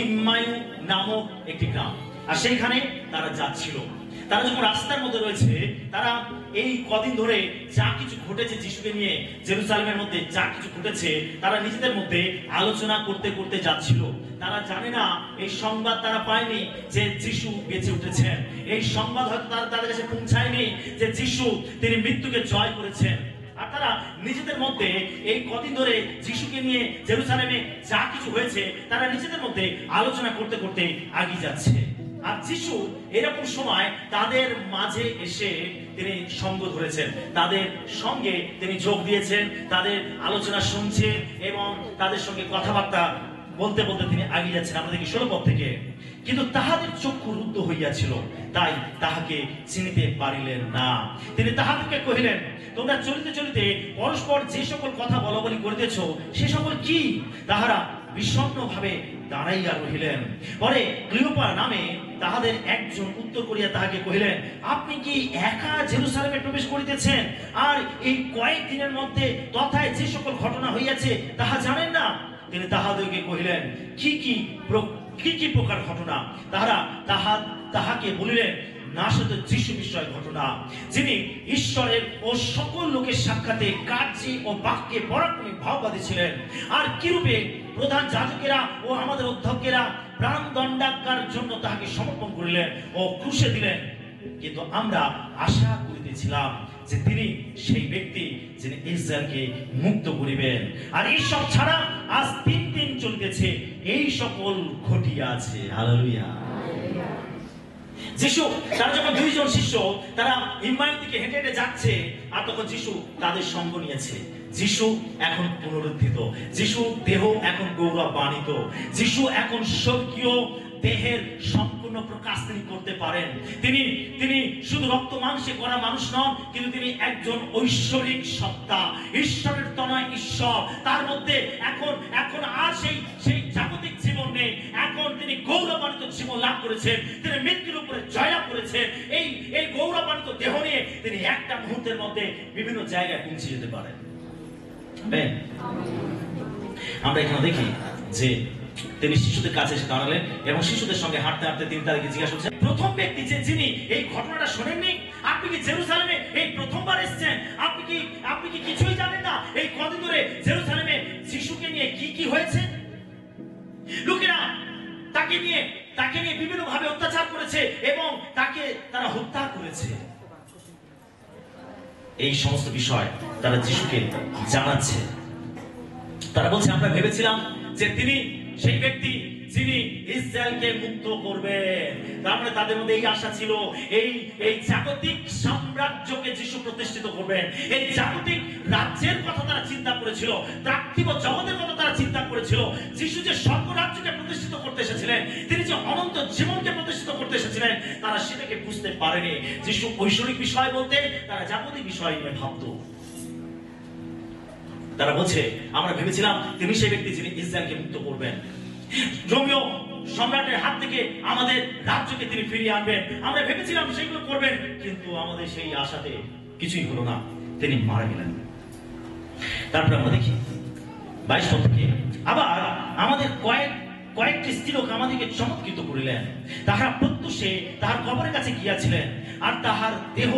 ইম্মায়ু নামক একটি গ্রাম, আর সেইখানে তারা যাচ্ছিল। তারা যখন রাস্তার মধ্যে রয়েছে, তারা এই কদিন ধরে যা কিছু ঘটেছে যিশুকে নিয়ে, জেরুজালেমের মধ্যে যা কিছু ঘটেছে, তারা নিজেদের মধ্যে আলোচনা করতে করতে যাচ্ছিল। তারা জানে না, এই সংবাদ তারা পায়নি যে যিশু বেঁচে উঠেছেন। এই সংবাদ হয়তো তাদের কাছে পৌঁছায়নি যে যিশু তিনি মৃত্যুকে জয় করেছেন। আর তারা নিজেদের মধ্যে এই কদিন ধরে যিশুকে নিয়ে জেরুজালেমে যা কিছু হয়েছে, তারা নিজেদের মধ্যে আলোচনা করতে করতে এগিয়ে যাচ্ছে। আর যিশু এরকম সময় তাদের মাঝে এসে তিনি সঙ্গ ধরেছেন, তাদের সঙ্গে তিনি যোগ দিয়েছেন, তাদের আলোচনা শুনছেন এবং তাদের সঙ্গে কথাবার্তা বলতে বলতে তিনি এগিয়ে যাচ্ছেন। আমরা দেখি 16 পদ থেকে, কিন্তু তাহাদের চক্ষু রুদ্ধ হইয়াছিল, তাই তাহাকে চিনিতে পারিলেন না। তিনি তাহাদেরকে কহিলেন, তোমরা চলিতে চলিতে পরস্পর যে সকল কথা বলাবলি করিতেছ, সে সকল কি? তাহারা বিষণ্ণ ভাবে দাঁড়াইয়া রহিলেন। পরে ক্লিওপা নামে তাহাদের একজন উত্তর করিয়া তাহাকে কহিলেন, আপনি কি একা জেরুজালেমে প্রবেশ করিতেছেন, আর এই কয়েক দিনের মধ্যে তথায় যে সকল ঘটনা হইয়াছে তাহা জানেন না? তিনি তাহাদেরকে কহিলেন, কি কি প্রকার ঘটনা? তাহাকে বলিলেন, নাসরত যিশু বিষয় ঘটনা, যিনি ঈশ্বরের ও সকল লোকের সাক্ষাতে কার্যে ও বাক্যে পরাক্রমী ভাববাদী ছিলেন। আর কিরূপে প্রধান যাজকেরা ও আমাদের অধ্যক্ষেরা প্রাণ দণ্ডাজ্ঞার জন্য তাহাকে সমর্পণ করিলেন ও ক্রুশে দিলেন। কিন্তু আমরা আশা করিতেছিলাম যে তিনি সেই ব্যক্তি যিনি ইসরায়েলকে মুক্ত করিবেন। আর এই সব ছাড়া আজ 3 দিন চলিতেছে এই সকল ঘটিয়াছে। হালেলুয়া। যিশু, তারা যখন 2 জন শিষ্য তারা ইম্মায়ুর দিকে হেঁটে হেঁটে যাচ্ছে, আর তখন যিশু তাদের সঙ্গ নিয়েছে। যিশু এখন পুনরুত্থিত, যিশু দেহ এখন গৌরবান্বিত, যিশু এখন স্বর্গীয় দেহের সম্পূর্ণ প্রকাশ তিনি করতে পারেন। তিনি শুধু রক্ত মাংসে করা মানুষ নন, কিন্তু তিনি একজন ঐশ্বরিক সত্তা, ঈশ্বরের তনয় ঈশ্বর। তার মধ্যে এখন আর সেই জাগতিক জীবন নেই। এখন তিনি গৌরবান্বিত জীবন লাভ করেছেন, তিনি মৃত্যুর উপরে জয়লাভ করেছেন। এই গৌরবান্বিত দেহ নিয়ে তিনি একটা মুহূর্তের মধ্যে বিভিন্ন জায়গায় পৌঁছে যেতে পারেন। আমরা এখানে দেখি যে তিনি শিশুদের কাছে এসে দাঁড়ালেন এবং শিশুদের সঙ্গে হাঁটতে হাঁটতে তিনি তাদেরকে জিজ্ঞাসা করছেন, প্রথম ব্যক্তি যিনি এই ঘটনাটা শোনেননি, আপনি কি জেরুজালেমে এই প্রথমবার এসেছেন? আপনি কি কিছুই জানেন না এই কদিন ধরে জেরুজালেমে যিশুকে নিয়ে কি হয়েছে? লোকেরা তাকে নিয়ে বিভিন্ন ভাবে অত্যাচার করেছে এবং তাকে তারা হত্যা করেছে। এই সমস্ত বিষয় তারা যিশুকে জানাচ্ছে। তারা বলছে, আমরা ভেবেছিলাম যে তিনি সেই ব্যক্তি যিনি ইসরায়েলকে মুক্ত করবেন। তার মানে তাদের মধ্যে এই আশা ছিল, এই এই জাগতিক সাম্রাজ্যকে যিশু প্রতিষ্ঠিত করবেন। এই জাগতিক রাজ্যের কথা তারা চিন্তা করেছিল, পার্থিব জগতের কথা তারা চিন্তা করেছিল। যিশু যে স্বর্গ রাজ্যকে প্রতিষ্ঠিত করতে এসেছিলেন, তিনি যে অনন্ত জীবনকে প্রতিষ্ঠিত করতে এসেছিলেন, তারা সেটাকে বুঝতে পারেনি। যিশু ঐশ্বরিক বিষয় বলতে তারা জাগতিক বিষয় নিয়ে ভাবত। তারা বলছে, আমরা ভেবেছিলাম তিনি সেই ব্যক্তি যিনি ইসরায়েলকে মুক্ত করবেন, রোমীয় সম্রাটের হাত থেকে আমাদের রাজ্যকে তিনি ফিরিয়ে আনবেন। আমরা ভেবেছিলাম সেগুলো করবেন, কিন্তু আমাদের সেই আশাতে কিছুই হলো না, তিনি মারা গেলেন। তারপর আমরা দেখি 22 পদ থেকে, আবার আমাদের কয়েকটি স্ত্রীলোক আমাদেরকে চমৎকৃত করিলেন। তাহারা প্রত্যুষে তাহার কবরের কাছে গিয়াছিলেন, আর তাহার দেহ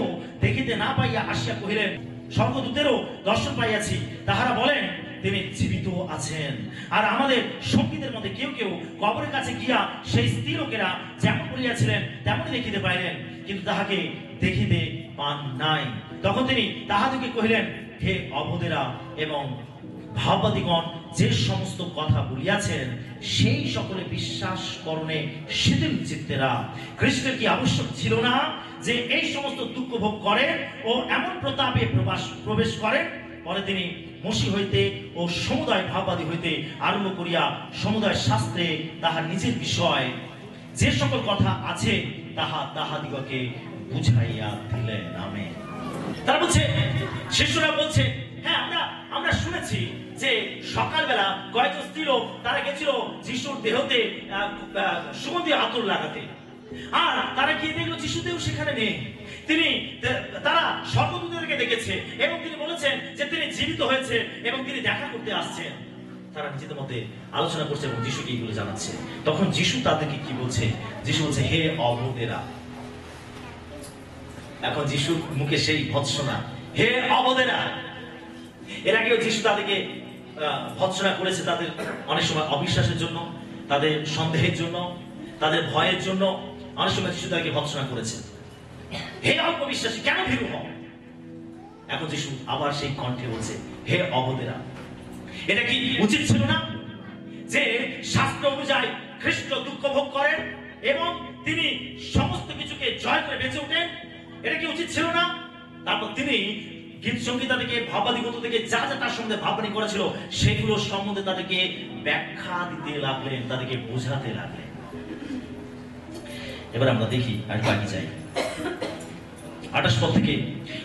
দেখিতে না পাইয়া আসিয়া কহিলেন, স্বর্গদূতেরও দর্শন পাইয়াছি। তাহারা বলেন, তিনি জীবিত আছেন। আর আমাদের সঙ্গীদের মধ্যে কেউ কেউ কবরের কাছে গিয়া সেই স্ত্রী লোকেরা যেমন করিয়াছিলেন তেমনই দেখিতে পাইলেন, কিন্তু তাহাকে দেখিতে পান নাই। তখন তিনি তাহাদেরকে কহিলেন, হে অবধেরা এবং ভাববাদীগণ, যে সমস্ত কথা বলিয়াছেন সেই সকলে বিশ্বাস করণে শিথিল চিত্তেরা। খ্রিস্টের কি আবশ্যক ছিল না যে এই সমস্ত দুঃখ ভোগ করেন ও এমন প্রতাপে প্রবেশ করেন? পরে তিনি মসি হইতে ও সমুদায় ভাববাদী হইতে আরম্ভ করিয়া সমুদায় শাস্ত্রে তাহার নিজের বিষয় যে সকল কথা আছে তাহা তাহাদিগকে বুঝাইয়া দিলেন। আমেন। তারা বলছে, শিষ্যরা বলছে, হ্যাঁ আমরা শুনেছি যে সকালবেলা কয়েকজন স্ত্রীলোক তারা গেছিল যিশুর দেহতে সুগন্ধি আতর লাগাতে, আর তারা গিয়ে দেখলো যিশু দেহ সেখানে নেই। তারা স্বর্গদূতদেরকে দেখেছে এবং তিনি বলেছেন যে তিনি জীবিত হয়েছে এবং তিনি দেখা করতে আসছেন। তারা নিজেদের মধ্যে আলোচনা করছে এবং যিশুকে এইগুলো জানাচ্ছে। তখন যিশু তাদেরকে কি বলছে? যিশু বলছে, হে অবধেরা। এখন যিশুর মুখে সেই ভৎসনা, হে অবধেরা। এর আগেও যিশু তাদেরকে ভৎসনা করেছে, তাদের অনেক সময় অবিশ্বাসের জন্য, তাদের সন্দেহের জন্য, তাদের ভয়ের জন্য অনেক সময় যিশু তাদেরকে ভৎসনা করেছে। হে অল্প বিশ্বাসী, কেন ভীরু হও? এখন যিশু আবার সেই কণ্ঠে বলছে, হে অবধেরা। এটা কি উচিত ছিল না যে শাস্ত্র অনুযায়ী খ্রিস্ট দুঃখ ভোগ করেন এবং তিনি সমস্ত কিছুকে জয় করে বেঁচে ওঠেন? এটা কি উচিত ছিল না? তারপর তিনি গীত সংগীতা থেকে ভাবাদিগত থেকে যা যা তার সম্বন্ধে ভাবনা করেছিল সেগুলো সম্বন্ধে তাদেরকে ব্যাখ্যা দিতে লাগলেন, তাদেরকে বোঝাতে লাগলেন। এবার আমরা দেখি আর বাকি যাই 28 পদ থেকে,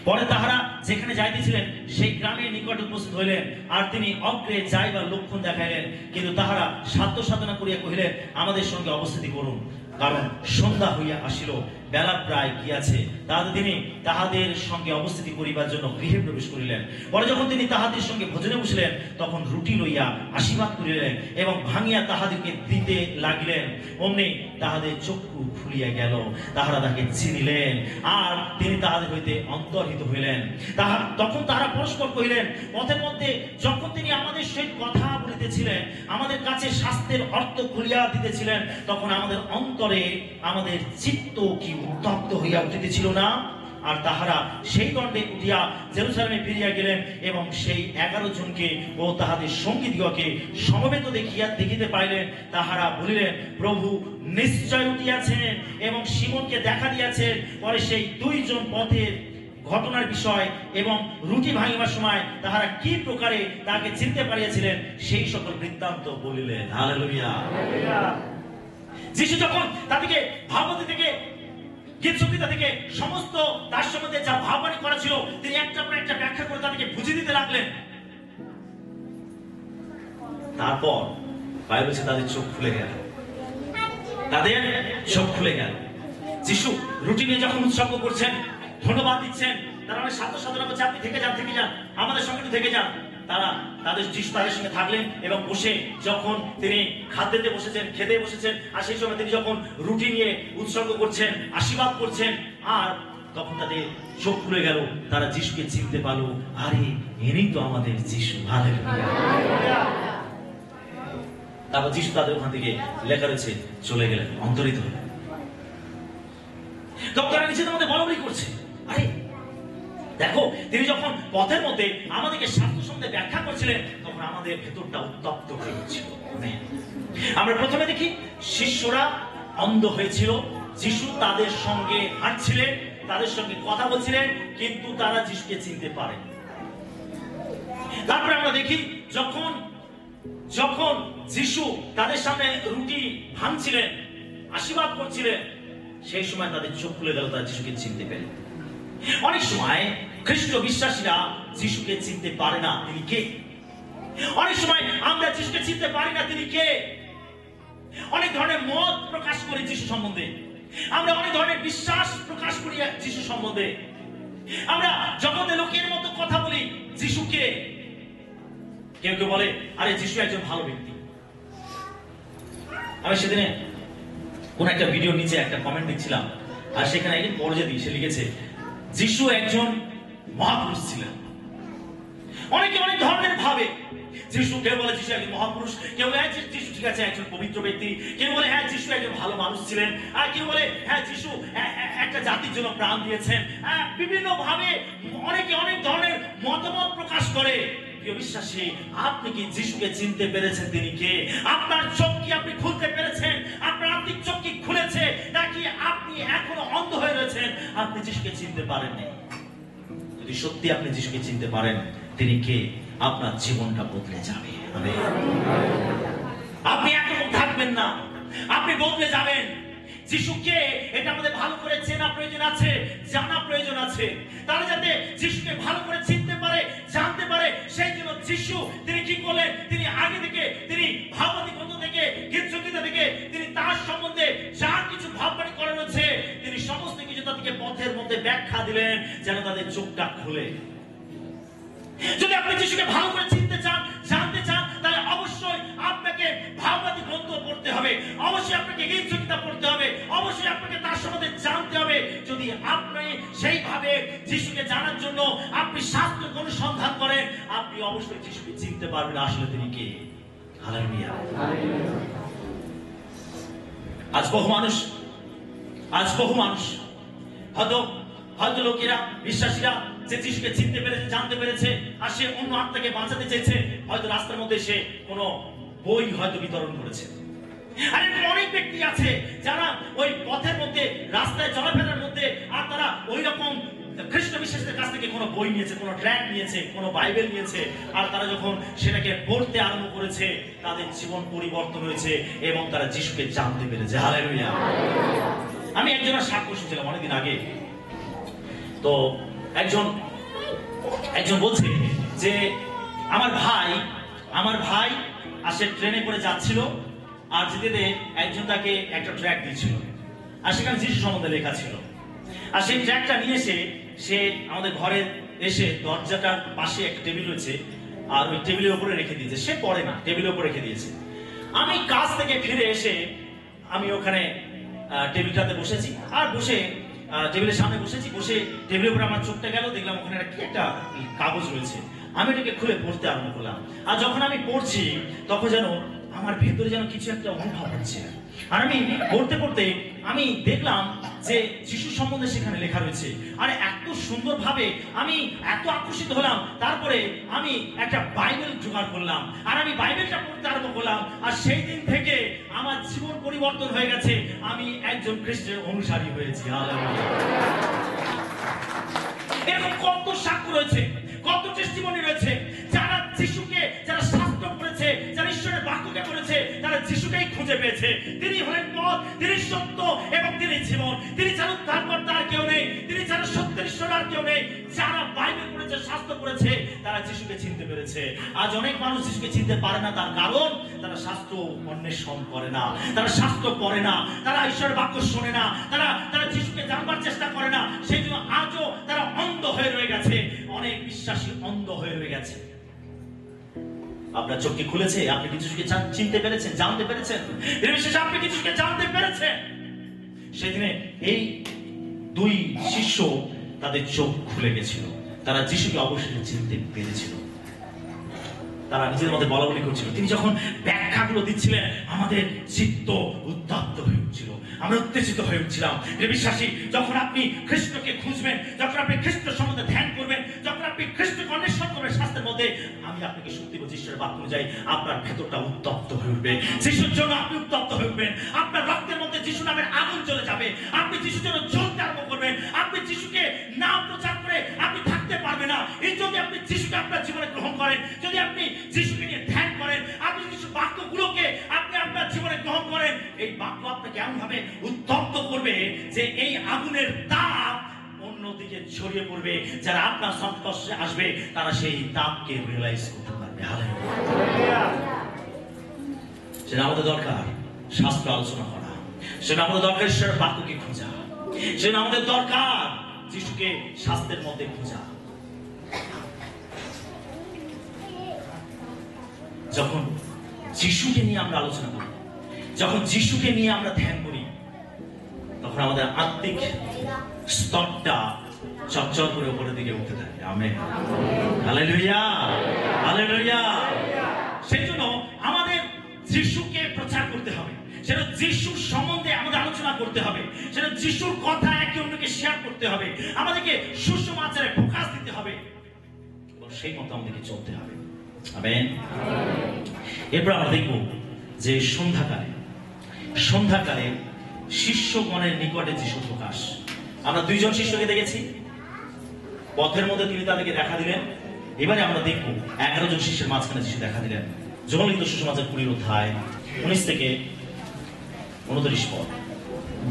পরে তাহারা যেখানে যাইতেছিলেন সেই গ্রামের নিকট উপস্থিত হইলেন, আর তিনি অগ্রে যাইবার লক্ষণ দেখাইলেন। কিন্তু তাহারা সাধ্য সাধনা করিয়া কহিলেন, আমাদের সঙ্গে অবস্থিতি করুন, কারণ সন্ধ্যা হইয়া আসিল, বেলা প্রায় গিয়াছে। তিনি তাহাদের সঙ্গে অবস্থিতি করিবার জন্য গৃহে প্রবেশ করিলেন। পরে যখন তিনি তাহাদের সঙ্গে ভোজনে বসিলেন, তখন রুটি লইয়া আশীর্বাদ করিলেন এবং ভাঙিয়া তাহাদেরকে দিতে লাগিলেন। অমনি তাহাদের চক্ষু খুলিয়া গেল, তাহারা তাকে চিনিলেন, আর তিনি তাহাদের হইতে অন্তর্হিত হইলেন। তখন তাহারা পরস্পর কহিলেন, পথের মধ্যে যখন তিনি আমাদের সহিত কথা বলিতেছিলেন, আমাদের কাছে শাস্ত্রের অর্থ খুলিয়া দিতেছিলেন, তখন আমাদের অন্তরে আমাদের চিত্ত কি উত্তপ্ত হইয়া উঠিতেছিল না? আর তাহারা সেই দণ্ডে উঠিয়া জেরুজালেমে ফিরিয়া গেলেন এবং সেই 11 জনকে ও তাহাদের সঙ্গীদিগকে সমবেত দেখিতে পাইলেন। তাহারা বলিলেন, প্রভু নিশ্চয় উঠিয়াছেন এবং সিমনকে দেখা দিয়াছেন। পরে সেই 2 জন পথের ঘটনার বিষয় এবং রুটি ভাঙিবার সময় তাহারা কি প্রকারে তাকে চিনতে পারিয়াছিলেন সেই সকল বৃত্তান্ত বলিলেন। হালেলুয়া। যিশু যখন তাদেরকে ভাববাদী থেকে গীত সংগীতা থেকে সমস্ত তার সম্বন্ধে যা ভাববাণী করা ছিল তিনি একটা পর একটা ব্যাখ্যা করে তাদেরকে বুঝিয়ে দিতে লাগলেন। তারপর বাইবেল বলছে তাদের চোখ খুলে গেল, তাদের চোখ খুলে গেল। যিশু রুটি নিয়ে যখন উৎসর্গ করছেন, ধন্যবাদ দিচ্ছেন, তারা অনেক সাধ্য সাধনা করছে, আপনি থেকে যান, আমাদের সঙ্গে একটু থেকে যান। যিশু তাদের সঙ্গে থাকলেন এবং বসে যখন তিনি খাদ্যতে বসেছেন, খেতে বসেছেন, আর সেই সময় তিনি যখন রুটি নিয়ে উৎসর্গ করছেন, আশীর্বাদ করছেন, আর তখন তাদের চোখ খুলে গেল, তারা যিশুকে চিনতে পারলো, আরে ইনি তো আমাদের যিশু। হালেলুয়া। তারপর যিশু তাদের ওখান থেকে লেখা রয়েছে চলে গেলেন, অন্তরিত হলেন। তখন তারা নিজেদের মধ্যে বলাবলি করছে, আরে দেখো, তিনি যখন পথের মধ্যে আমাদেরকে শাস্ত্র সম্বন্ধে ব্যাখ্যা করছিলেন, তখন তখন আমাদের ভেতরটা উত্তপ্ত হয়ে উঠছিল। আমরা প্রথমে দেখি শিষ্যরা অন্ধ হয়েছিল, যিশু তাদের সঙ্গে হাঁটছিলেন, তাদের সঙ্গে কথা বলছিলেন, কিন্তু তারা যিশুকে চিনতে পারেন। তারপরে আমরা দেখি যখন যখন যিশু তাদের সামনে রুটি ভাঙছিলেন, আশীর্বাদ করছিলেন, সেই সময় তাদের চোখ খুলে গেল, তারা যিশুকে চিনতে পেলেন। অনেক সময় খ্রিস্ট বিশ্বাসীরা যিশুকে চিনতে পারে না তিনি কে। অনেক সময় আমরা যিশুকে চিনতে পারি না তিনি কে। অনেক ধরনের মত প্রকাশ করি যিশু সম্বন্ধে, আমরা অনেক ধরনের বিশ্বাস প্রকাশ করি যিশু সম্বন্ধে, আমরা জগতে লোকের মতো কথা বলি যিশুকে। কেউ কেউ বলে আরে যিশু একজন ভালো ব্যক্তি। আমি সেদিনে কোন একটা ভিডিও নিচে একটা কমেন্ট দিচ্ছিলাম, আর সেখানে একজন পড়ে দিয়ে সে লিখেছে যিশু একজন মহাপুরুষ ছিলেন। অনেকে অনেক ধরনের ভাবে যিশু, কেউ বলে যিশু একজন মহাপুরুষ, কেউ বলে হ্যাঁ যিশু ঠিক আছে একজন পবিত্র ব্যক্তি, কেউ বলে হ্যাঁ যিশু একজন ভালো মানুষ ছিলেন, আর কেউ বলে হ্যাঁ যিশু একটা জাতির জন্য প্রাণ দিয়েছেন। বিভিন্ন ভাবে অনেকে অনেক ধরনের মতামত প্রকাশ করে। প্রিয় বিশ্বাসী, আপনি কি যিশুকে চিনতে পেরেছেন তিনি কে? আপনার চোখ কি আপনি খুলতে পেরেছেন? আপনার আত্মিক চোখ কি খুলেছে, নাকি আপনি এখনো অন্ধ হয়ে রয়েছেন, আপনি যিশুকে চিনতে পারেননি? যদি সত্যি আপনি যিশুকে চিনতে পারেন তিনি কে, আপনার জীবনটা বদলে যাবে। আপনি একরকম থাকবেন না, আপনি বদলে যাবেন। যিশুকে এটা আমাদের ভালো করে চেনা প্রয়োজন আছে, জানা প্রয়োজন আছে। তারা যাতে যিশুকে ভালো করে চিনতে পারে, জানতে পারে, সেই জন্য যিশু তিনি কি করলেন, তিনি আগে থেকে তিনি ভাববাদী গ্রন্থ থেকে, গীতসংহিতা থেকে তিনি তার সম্বন্ধে যা কিছু ভাববাণী করা রয়েছে তিনি সমস্ত কিছু তাদেরকে পথের মধ্যে ব্যাখ্যা দিলেন, যেন তাদের চোখটা খুলে। যদি আপনি যিশুকে ভালো করে চিনতে চান, জানতে চান, তাহলে অবশ্যই আপনাকে ভাববাদী গ্রন্থ পড়তে হবে, অবশ্যই আপনাকে গীতসংহিতা পড়তে হবে, অবশ্যই আপনাকে তার সম্বন্ধে জানতে হবে। যদি আপনি সেইভাবে যিশুকে জানার জন্য আপনি শাস্ত্র অনুসন্ধান করেন, আপনি অবশ্যই যিশুকে চিনতে পারবেন আসলে তিনি কে। হালেলুয়া। আজ বহু মানুষ হয়তো লোকেরা, বিশ্বাসীরা যে যিশুকে চিনতে পেরেছে, জানতে পেরেছে, আর সে অন্য আত্মাকে বাঁচাতে চেয়েছে, হয়তো রাস্তার মধ্যে সে কোনো বই হয়তো বিতরণ করেছে। আর এরকম অনেক ব্যক্তি আছে যারা ওই পথের মধ্যে, রাস্তায় চলাফেরার মধ্যে, আর তারা ওই রকম খ্রিস্ট বিশ্বাসীদের কাছ থেকে কোনো বই নিয়েছে, কোনো ট্র্যাক নিয়েছে, কোনো বাইবেল নিয়েছে, আর তারা যখন সেটাকে পড়তে আরম্ভ করেছে তাদের জীবন পরিবর্তন হয়েছে এবং তারা যিশুকে জানতে পেরেছে। হালেলুয়া। আমি একজনের সাক্ষ্য শুনছিলাম অনেকদিন আগে। তো একজন বলছে যে আমার ভাই আসে ট্রেনে করে যাচ্ছিল, আর যেতে একজন তাকে একটা ট্র্যাক দিয়েছিল, আর সেখানে যিশু সম্বন্ধে লেখা ছিল। আর সেই ট্র্যাকটা নিয়ে সে আমাদের ঘরে এসে দরজাটার পাশে একটা টেবিল রয়েছে, আর ওই টেবিলের উপরে রেখে দিয়েছে। সে পড়ে না, টেবিলের উপরে রেখে দিয়েছে। আমি কাজ থেকে ফিরে এসে আমি ওখানে টেবিলটাতে বসেছি, আর বসে টেবিলের সামনে বসে টেবিলের উপরে আমার চোখটা গেল, দেখলাম ওখানে একটা কাগজ রয়েছে। আমি এটাকে খুলে পড়তে আরম্ভ করলাম, আর যখন আমি পড়ছি তখন যেন আমার ভেতরে যেন কিছু একটা অনুভব হচ্ছে। আর আমি পড়তে আমি দেখলাম যে যিশু সম্বন্ধে সেখানে লেখা রয়েছে, আর এত সুন্দরভাবে আমি এত আকর্ষিত হলাম। তারপরে আমি একটা বাইবেল জোগাড় করলাম, আর আমি বাইবেলটা পড়তে আরম্ভ করলাম, আর সেই দিন থেকে আমার জীবন পরিবর্তন হয়ে গেছে। আমি একজন খ্রিস্টের অনুসারী হয়েছি। এরকম কত সাক্ষ্য রয়েছে, কত টেস্টিমনি রয়েছে, যারা যিশুকে, যারা শাস্ত্র পড়েছে, যারা ঈশ্বরের বাক্যকে পড়েছে, তারা যিশুকেই খুঁজে পেয়েছে। তিনি হলেন পথ, তিনি সত্য এবং তিনি জীবন। তিনি ছাড়া উদ্ধার করতে আর কেউ নেই, তিনি ছাড়া সত্যের ঈশ্বর আর কেউ নেই। যারা বাইবেল পড়েছে, শাস্ত্র পড়েছে, তারা যিশুকে চিনতে পেরেছে। আজ অনেক মানুষ যিশুকে চিনতে পারে না, তার কারণ তারা শাস্ত্র অন্বেষণ করে না, তারা শাস্ত্র পড়ে না, তারা ঈশ্বরের বাক্য শোনে না, তারা যিশুকে জানবার চেষ্টা করে না। সেই জন্য আজও তারা অন্ধ হয়ে রয়ে গেছে। অনেক বিশ্বাসী অন্ধ হয়ে রয়ে গেছে। আপনার চোখ কি খুলেছে? আপনি যিশুকে চিনতে পেরেছেন, জানতে পেরেছেন? এর বিশেষ আপনি যিশুকে জানতে পেরেছেন? সেদিনে এই দুই শিষ্য, তাদের চোখ খুলে গেছিল, তারা যিশুকে অবশ্যই চিনতে পেরেছিল। তারা নিজেদের মধ্যে বলা বলি করছিল। তিনি যখন ব্যাখ্যাগুলো দিচ্ছিলেন আমাদের চিত্ত উত্তপ্ত হয়ে উঠছিল, আমরা উত্তেজিত হয়ে উঠছিলাম। বিশ্বাসী, যখন আপনি খ্রিস্টকে খুঁজবেন, যখন আপনি খ্রিস্ট সম্বন্ধে ধ্যান করবেন, যখন আপনি খ্রিস্টকে অন্বেষণ করবেন শাস্ত্রের মধ্যে, আমি আপনাকে সত্যি বলছি, ঈশ্বরের বাক্য অনুযায়ী আপনার ভেতরটা উত্তপ্ত হয়ে উঠবে। যিশুর জন্য আপনি উত্তপ্ত হয়ে উঠবেন, আপনার রক্তের মধ্যে যিশু নামের আগুন চলে যাবে, আপনি যিশুর জন্য জ্বলতে আরম্ভ করবেন। আপনি যিশুকে না প্রচার করে আপনি থাকতে পারবেন না। এই যদি আপনি যিশুকে আপনার জীবনে গ্রহণ করেন, যদি আপনি যিশুকে নিয়ে ধ্যান করেন, আপনি যিশুর বাক্যগুলোকে আপনি আপনার জীবনে গ্রহণ করেন, এই বাক্য আপনাকে এমন ভাবে উত্তপ্ত করবে যে এই আগুনের তাপ অন্যদিকে ছড়িয়ে পড়বে। যারা আপনার সংস্পর্শে আসবে তারা সেই তাপকে রিয়েলাইজ করতে পারবে। হালেলুয়া। সেটা আমাদের দরকার শাস্ত্র আলোচনা করা, সেটা আমাদের দরকার ঈশ্বরের বাক্যকে খোঁজা, সেটা আমাদের দরকার যিশুকে শাস্ত্রের মধ্যে খোঁজা। যখন যিশুকে নিয়ে আমরা আলোচনা করি, যখন যিশুকে নিয়ে আমরা ধ্যান করি, তখন আমাদের আত্মিক স্তরটা চকচক করে উপরের দিকে উঠতে থাকে। আমেন। Hallelujah, hallelujah. সেই জন্য আমাদের যিশুকে প্রচার করতে হবে, সেটা যিশুর সম্বন্ধে আমাদের আলোচনা করতে হবে, সেটা যিশুর কথা একে অন্যকে শেয়ার করতে হবে, আমাদেরকে সুসমাচারে ফোকাস দিতে হবে এবং সেই মতো আমাদেরকে চলতে হবে। আমেন। এরপর আমরা দেখব যে সন্ধ্যাকালে শিষ্যগণের নিকটে যিশু প্রকাশ। আমরা দুইজন শিষ্যকে দেখেছি, পথের মধ্যে তিনি তাদেরকে দেখা দিলেন। এবারে আমরা দেখব 11 জন শিষ্যের মাঝখানে যিশু দেখা দিলেন। যোহন লিখিত সুসমাচার 20 অধ্যায় 19 থেকে 29 পদ।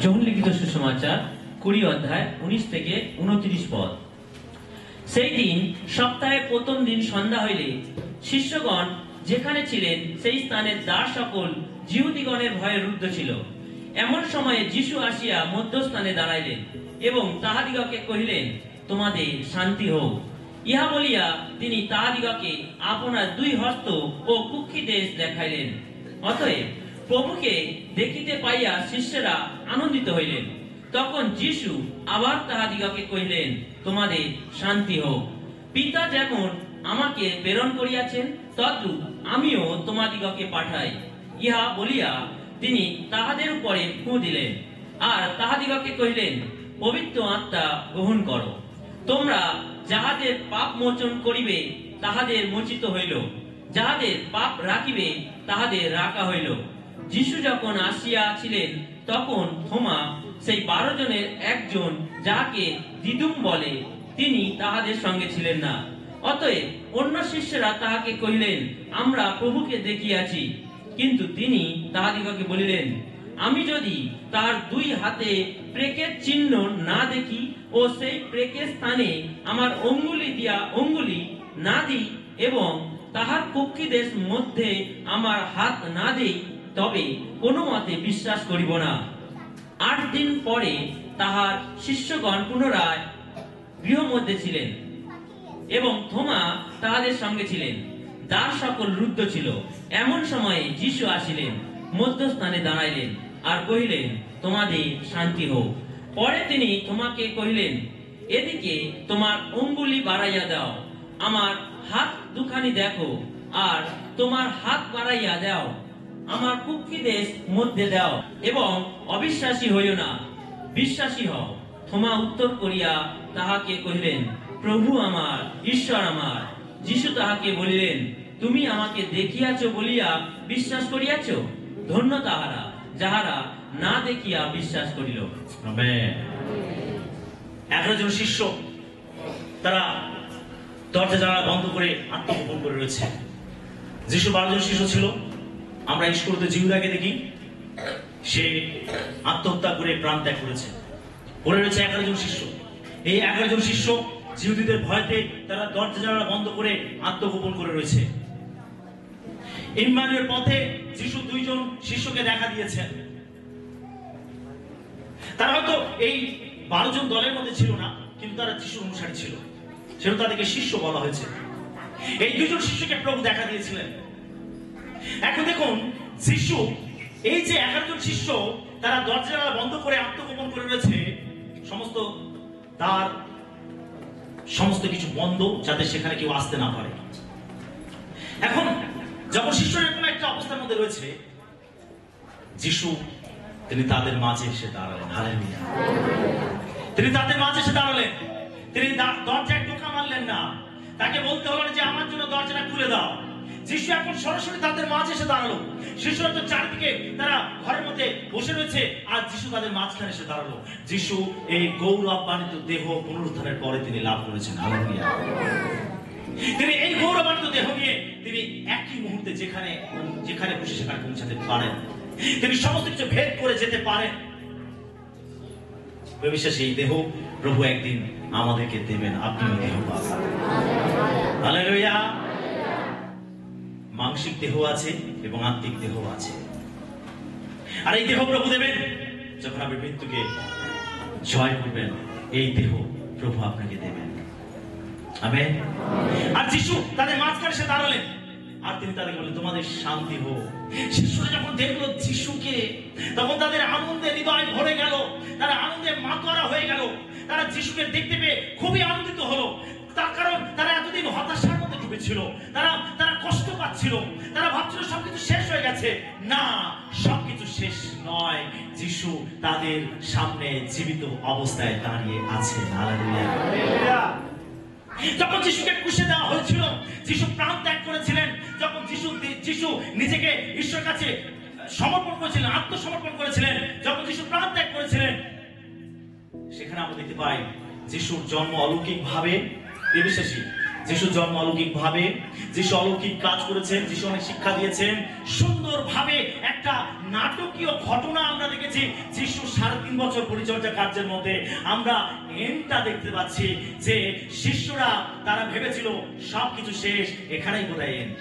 যোহন লিখিত সুসমাচার 20 অধ্যায় 19 থেকে 29 পদ। সেই দিন সপ্তাহের প্রথম দিন সন্ধ্যা হইলে শিষ্যগণ যেখানে ছিলেন সেই স্থানের দ্বার সকল জিহুদীগণের ভয়ে রুদ্ধ ছিল। এমন সময়ে যিশু আসিয়া মধ্যস্থানে দাঁড়াইলেন এবং তাহাদিগকে কহিলেন, তোমাদের শান্তি হোক। ইহা বলিয়া তিনি তাহাদিগকে আপনার 2 হস্ত ও কুক্ষি দেশ দেখাইলেন। অতএব প্রভুকে দেখিতে পাইয়া শিষ্যরা আনন্দিত হইলেন। তখন যিশু আবার তাহাদিগকে কহিলেন, তোমাদের শান্তি হোক। পিতা যেমন আমাকে প্রেরণ করিয়াছেন, তদ্রূপ আমিও তোমাদিগকে পাঠাই। ইহা বলিয়া তিনি তাহাদের উপরে ফু দিলেন, আর তাহাদিগকে কহিলেন, পবিত্র আত্মা গ্রহণ করো। তোমরা যাহাদের পাপ মোচন করিবে তাহাদের মোচিত হইল, যাহাদের পাপ রাখিবে তাহাদের রাখা হইল। যিশু যখন আসিয়াছিলেন তখন থোমা, সেই 12 জনের একজন, যাহাকে দিদুম বলে, তিনি তাহাদের সঙ্গে ছিলেন না। অতএব অন্য শিষ্যরা তাহাকে কহিলেন, আমরা প্রভুকে দেখিয়াছি। কিন্তু তিনি তাহাদিগকে বলিলেন, আমি যদি তার 2 হাতে প্রেকের চিহ্ন না দেখি ও সেই প্রেকের স্থানে আমার অঙ্গুলি দিয়া অঙ্গুলি না দিই এবং তাহার কুক্ষি দেশ মধ্যে আমার হাত না দেই, তবে কোনো মতে বিশ্বাস করিব না। 8 দিন পরে তাহার শিষ্যগণ পুনরায় গৃহ মধ্যে ছিলেন এবং থোমা তাহাদের সঙ্গে ছিলেন। দ্বার সকল রুদ্ধ ছিল। এমন সময়ে যিশু আসিলেন, মধ্যস্থানে দাঁড়াইলেন আর কহিলেন, তোমাদের শান্তি হোক। পরে তিনি থোমাকে কহিলেন, এদিকে তোমার অঙ্গুলি বাড়াইয়া দাও, আমার হাত দুখানি দেখো, আর তোমার হাত বাড়াইয়া দাও, আমার কুক্ষি দেশ মধ্যে দাও, এবং অবিশ্বাসী হইও না, বিশ্বাসী হও। থোমা উত্তর করিয়া তাহাকে কহিলেন, প্রভু আমার, ঈশ্বর আমার। যিশু তাহাকে বলিলেন, তুমি আমাকে দেখিয়াছ বলিয়া বিশ্বাস করিয়াছ? ধন্য তাহারা যাহারা না দেখিয়া বিশ্বাস করিল। আমেন। 11 জন শিষ্য তারা দরজা জানালা বন্ধ করে আত্মগোপন করে রয়েছে। যিশু 12 জন শিষ্য ছিল। আমরা ইস্করিওত জিহুদাকে দেখি, সে আত্মহত্যা করে প্রাণ ত্যাগ করেছে। পড়ে রয়েছে 11 জন শিষ্য। এই 11 জন শিষ্য জিহুদীদের ভয়তে তারা দরজা জানালা বন্ধ করে আত্মগোপন করে রয়েছে। ইম্মানুয়ের পথে যিশু 2 জন শিষ্যকে দেখা দিয়েছেন। তারা হয়তো এই 12 জন দলের মধ্যে ছিল না, কিন্তু তারা যিশুর অনুসারী ছিল, সেজন্য তাদেরকে শিষ্য বলা হয়েছে। এই 2 জন শিষ্যকে প্রভু দেখা দিয়েছিলেন। এখন দেখুন, যিশু এই যে 11 জন শিষ্য তারা দরজা বন্ধ করে আত্মগোপন করে রয়েছে, সমস্ত দ্বার সমস্ত কিছু বন্ধ, যাতে সেখানে কেউ আসতে না পারে। এখন যখন শিষ্যরা এরকম একটা অবস্থার মধ্যে রয়েছে, যিশু তিনি তাদের মাঝে এসে দাঁড়ালেন। হালেলুয়া। তিনি তাদের মাঝে এসে দাঁড়ালেন। তিনি দরজায় টোকা মারলেন না, তাকে বলতে হলো না যে আমার জন্য দরজাটা খুলে দাও। যিশু এখন সরাসরি তাদের মাঝে এসে দাঁড়ালো। শিশুরা তো চারদিকে তারা ঘরের মধ্যে বসে রয়েছে, আর যিশু তাদের মাঝখানে এসে দাঁড়ালো। যিশু এই গৌরবান্বিত দেহ পুনরুত্থানের পরে তিনি লাভ করেছেন। হালেলুয়া। তিনি এই গৌরবান্বিত দেহ নিয়ে তিনি একই মুহূর্তে যেখানে যেখানে খুশি সেখানে পৌঁছাতে পারেন। তিনি সমস্ত কিছু ভেদ করে যেতে পারেন। বিশ্বাসী এই দেহ প্রভু একদিন আমাদেরকে দেবেন। আপনি ওই দেহ পাবেন। হালেলুয়া। মানসিক দেহ আছে এবং আত্মিক দেহ আছে, আর এই দেহ প্রভু দেবেন যখন আপনি মৃত্যুকে জয় করবেন। এই দেহ প্রভু আপনাকে দেবেন। আমেন। আর যিশু তাদের মাঝখানে এসে দাঁড়ালেন, আর তিনি তাদেরকে বললেন তোমাদের শান্তি হোক। শিশুরা যখন দেখলো যিশুকে, তখন তাদের আনন্দে হৃদয় ভরে গেল, তারা আনন্দে মাতোয়ারা হয়ে গেল। তারা যিশুকে দেখতে পেয়ে খুবই আনন্দিত হলো। তার কারণ তারা এতদিন হতাশার মধ্যে ডুবেছিল, তারা কষ্ট পাচ্ছিল, তারা ভাবছিল সবকিছু শেষ হয়ে গেছে। না, সবকিছু শেষ নয়। যিশু তাদের সামনে জীবিত অবস্থায় দাঁড়িয়ে আছেন। হালেলুয়া। যখন যিশুকে ক্রুশে দেওয়া হয়েছিল, যিশু প্রাণ ত্যাগ করেছিলেন। যখন যিশু নিজেকে ঈশ্বরের কাছে সমর্পণ করেছিলেন, আত্মসমর্পণ করেছিলেন, যখন যিশু প্রাণ ত্যাগ করেছিলেন, সেখানে আমরা দেখতে পাই যিশুর জন্ম অলৌকিক ভাবে। বিশ্বাসী যিশুর জন্ম অলৌকিক ভাবে, যিশু অলৌকিক কাজ করেছেন, যিশু অনেক শিক্ষা দিয়েছেন। সুন্দর ভাবে একটা নাটকীয় ঘটনা আমরা দেখেছি। যিশু 3.5 বছর পরিচর্যা কার্যের মধ্যে আমরা এন্ডটা দেখতে পাচ্ছি যে শিষ্যরা তারা ভেবেছিল সবকিছু শেষ, এখানেই বোধহয় এন্ড।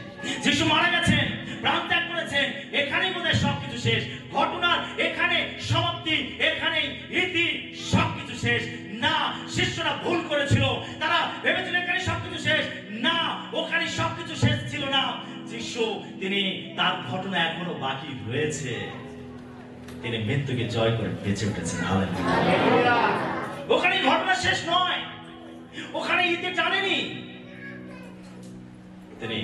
যিশু মারা গেছেন, প্রাণ ত্যাগ করেছেন, এখানেই বোধহয় সবকিছু শেষ। ঘটনার এখানে সমাপ্তি, এখানেই ইতি, সবকিছু শেষ। না, শিষ্যরা ভুল করেছিল। তারা ভেবেছিল এখানে সবকিছু শেষ। না, ওখানে সবকিছু শেষ ছিল না। যিশু তিনি তার ঘটনা এখনো বাকি রয়েছে। তিনি মৃত্যুকে জয় করে বেঁচে উঠেছেন। হালেলুয়া। ওখানে ঘটনা শেষ নয়, ওখানে ইতি টানেনি। তিনি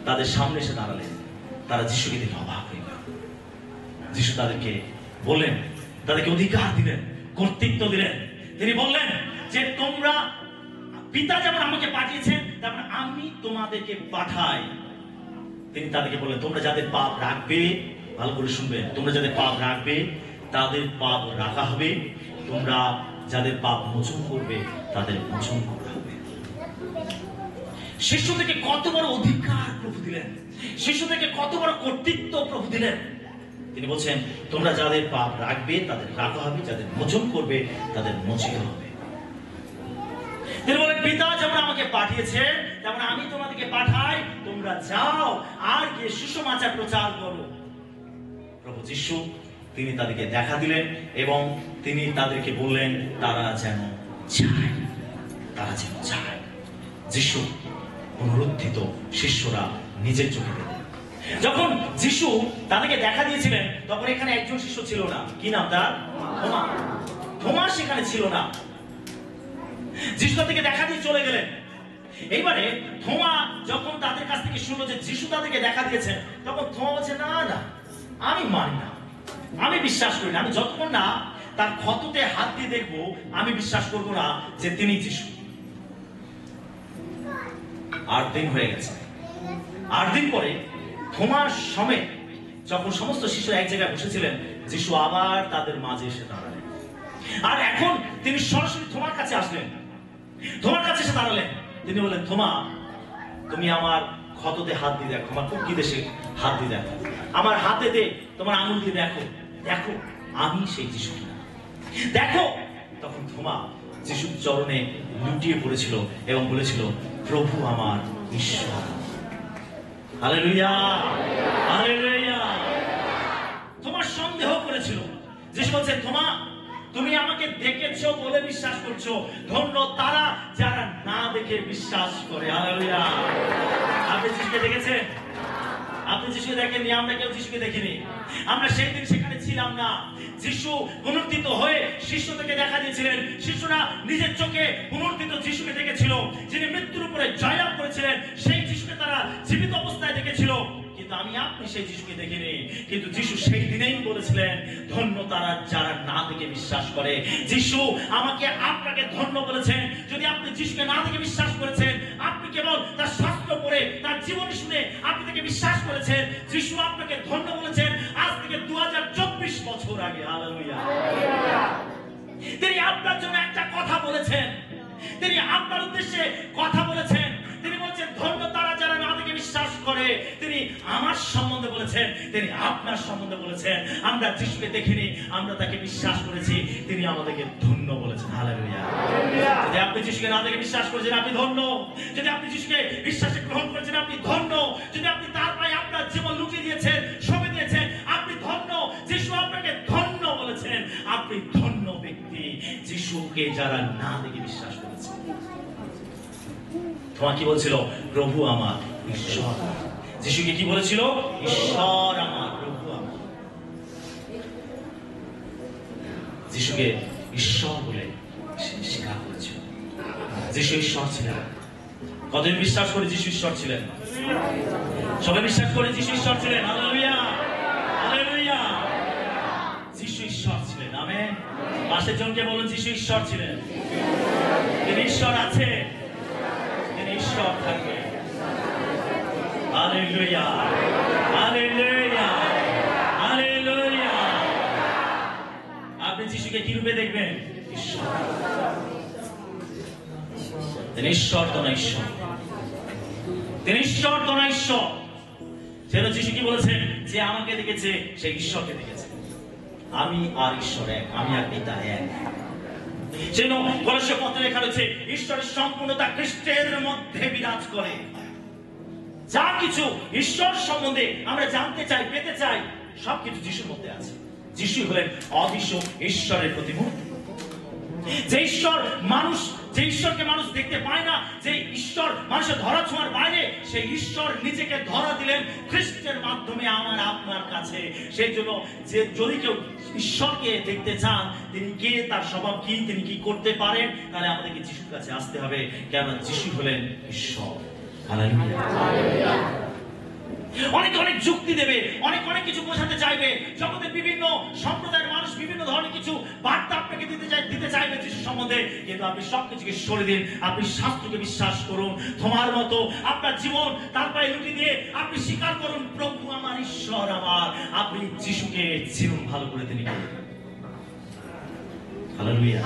তাদের সামনে এসে দাঁড়ালেন। তারা যিশুকে দেখে অবাক হয়ে গেল। যিশু তাদেরকে বললেন, তাদেরকে অধিকার দিলেন, কর্তৃত্ব দিলেন। তিনি বললেন যে তোমরা, পিতা যেমন আমাকে পাঠিয়েছেন তেমন আমি তোমাদেরকে পাঠাই। তিনি তাদেরকে বললেন তোমরা যাদের পাপ রাখবে, ভালো করে শুনবেন, তোমরা যাদের পাপ রাখবে তাদের পাপ রাখা হবে, তোমরা যাদের পাপ মোচন করবে তাদের মোচন করা হবে। শিষ্য থেকে কত বড় অধিকার প্রভু দিলেন, শিষ্য থেকে কত বড় কর্তৃত্ব প্রভু দিলেন। তিনি বলছেন তোমরা যাদের পাপ রাখবে তাদের রাখা হবে, যাদের মোচন করবে তাদের মোচিত হবে। তিনি বলেন পিতা যেমন আমাকে পাঠিয়েছে তেমন আমি তোমাদেরকে পাঠাই, তোমরা যাও আর গিয়ে সুসমাচার প্রচার করো। প্রভু যিশু তিনি তাদেরকে দেখা দিলেন এবং তিনি তাদেরকে বললেন তারা যেন যায়, তারা যেন যায়। যিশু পুনরুত্থিত শিষ্যরা নিজের চোখে দেখলেন। যখন যিশু তাদেরকে দেখা দিয়েছিলেন তখন এখানে একজন শিষ্য ছিল না। কি নাম তার? থোমা। থোমা সেখানে ছিল না। যিশু তাদেরকে দেখা দিয়ে চলে গেলেন। এইবারে থোমা যখন তাদের কাছ থেকে শুনলো যে যিশু তাদেরকে দেখা দিয়েছেন, তখন থোমা বলছে না না, আমি মানি না, আমি বিশ্বাস করি না। আমি যতক্ষণ না তার ক্ষততে হাত দিয়ে দেখবো আমি বিশ্বাস করবো না যে তিনি যিশু। 8 দিন হয়ে গেছে। 8 দিন পরে থোমার সমেত যখন সমস্ত শিশু এক জায়গায় বসেছিলেন, যিশু আবার তাদের মাঝে এসে দাঁড়ালেন। আর এখন তিনি সরাসরি থোমার কাছে আসলেন, থোমার কাছে এসে দাঁড়ালেন। তিনি বললেন থোমা, তুমি আমার ক্ষততে হাত দিয়ে দেখো, আমার কুকি দেশে হাত দিয়ে দেখো, আমার হাতে দে তোমার আঙুল দিয়ে দেখো, দেখো আমি সেই যিশু কিনা, দেখো। তখন থোমা যিশুর চরণে লুটিয়ে পড়েছিল এবং বলেছিল প্রভু আমার ঈশ্বর। Hallelujah, hallelujah. তোমার সন্দেহ করেছিল। যিশু বলছে থোমা, তুমি আমাকে দেখেছো বলে বিশ্বাস করছো, ধন্য তারা যারা না দেখে বিশ্বাস করে। হালেলুয়া। আপনি যিশুকে দেখেছেন? আপনি যিশুকে দেখেননি, আমরা কেউ যিশুকে দেখিনি। আমরা সেই দিন সেখানে ছিলাম না। যিশু পুনরুত্থিত হয়ে শিষ্যদেরকে দেখা দিয়েছিলেন। শিষ্যরা নিজের চোখে পুনরুত্থিত যিশুকে দেখেছিল, যিনি মৃত্যুর উপরে জয়লাভ করেছিলেন। সেই যিশুকে তারা জীবিত অবস্থায় দেখেছিল, কিন্তু আমি আপনি সেই যিশুকে দেখিনি। কিন্তু যিশু সেই দিনেই বলেছিলেন, ধন্য তারা যারা না দেখে বিশ্বাস করে। যিশু আমাকে আপনাকে ধন্য বলেছেন। যদি আপনি যিশুকে না দেখে বিশ্বাস করেছেন, আপনি কেবল তার শাস্ত্র পড়ে, তার জীবনী শুনে আপনি তাকে বিশ্বাস করেছেন, যিশু আপনাকে ধন্য বলেছেন আজ থেকে 2024 বছর আগে। হালেলুয়া। তিনি আপনার জন্য একটা কথা বলেছেন, তিনি আপনার উদ্দেশ্যে কথা বলেছেন। তিনি বলছেন, ধন্য তারা যারা না দেখে বিশ্বাস করে। তিনি আমার সম্বন্ধে বলেছেন, তিনি আপনার সম্বন্ধে বলেছেন। আমরা যিশুকে দেখিনি, আমরা তাকে বিশ্বাস করেছি, তিনি আমাদেরকে ধন্য বলেছেন। হালেলুয়া। যদি আপনি যিশুকে না দেখে বিশ্বাস করেছেন, আপনি ধন্য। যদি আপনি যিশুকে বিশ্বাসে গ্রহণ করেছেন, আপনি ধন্য। যদি আপনি তার পায়ে আপনার জীবন লুটিয়ে দিয়েছেন, সঁপে দিয়েছেন, আপনি ধন্য। যিশু আপনাকে ধন্য বলেছেন, আপনি ধন্য ব্যক্তি। যিশুকে যারা না দেখে বিশ্বাস করেছে। তোমার কি বলছিল? প্রভু আমার, ঈশ্বর। যিশুকে কি বলেছিল? ঈশ্বর আমার, প্রভু আমার। যিশুকে ঈশ্বর বলে স্বীকার করেছিল। যিশু ঈশ্বর ছিলেন। কতজন বিশ্বাস করে যিশু ঈশ্বর ছিলেন? সবাই বিশ্বাস করে যিশু ঈশ্বর ছিলেন। Hallelujah, hallelujah. যিশু ঈশ্বর ছিলেন। আমেন। পাশের জনকে বলুন, যিশু ঈশ্বর ছিলেন। তিনি ঈশ্বর আছে, তিনি ঈশ্বর থাকবে। Hallelujah, hallelujah, hallelujah. আপনি যিশুকে কি রূপে দেখবেন? ঈশ্বর। তিনি ঈশ্বর তো না ঈশ্বর, তিনি ঈশ্বর তো না ঈশ্বর। সেটা যিশু কি বলেছেন? যে আমাকে দেখেছে সে ঈশ্বরকে দেখেছে। আমি আর ঈশ্বর এক, আমি আর পিতা এক। যেন কলসীয় পত্রে লেখা রয়েছে, ঈশ্বরের সম্পূর্ণতা খ্রিস্টের মধ্যে বিরাজ করে। যা কিছু ঈশ্বর সম্বন্ধে আমরা জানতে চাই, পেতে চাই, সবকিছু যিশুর মধ্যে আছে। যিশু হলেন অদৃশ্য ঈশ্বরের প্রতিমূর্তি। যে ঈশ্বর মানুষ, যে ঈশ্বরকে মানুষ দেখতে পায় না, যে ঈশ্বর মানুষের ধরা ছোঁয়ার বাইরে, সেই ঈশ্বর নিজেকে ধরা দিলেন খ্রিস্টের মাধ্যমে আমার আপনার কাছে। সেই জন্য যে যদি কেউ ঈশ্বরকে দেখতে চান, তিনি কে, তার স্বভাব কি, তিনি কি করতে পারেন, তাহলে আমাদেরকে যিশুর কাছে আসতে হবে। কেন? যিশু হলেন ঈশ্বর। হালেলুয়া। অনেক অনেক যুক্তি দেবে, অনেক অনেক কিছু বোঝাতে চাইবে। জগতের বিভিন্ন সম্প্রদায়ের মানুষ বিভিন্ন ধরনের কিছু বার্তা আপনাকে দিতে চাইবে যিশু সম্বন্ধে, কিন্তু আপনি সবকিছুকে সরে দিন। আপনি শাস্ত্রকে বিশ্বাস করুন। তোমার মতো আপনার জীবন তার পায়ে লুটিয়ে দিয়ে আপনি স্বীকার করুন, প্রভু আমার, ঈশ্বর আমার। আপনি যিশুকে চিনুন ভালো করে। তিনি হালেলুয়া,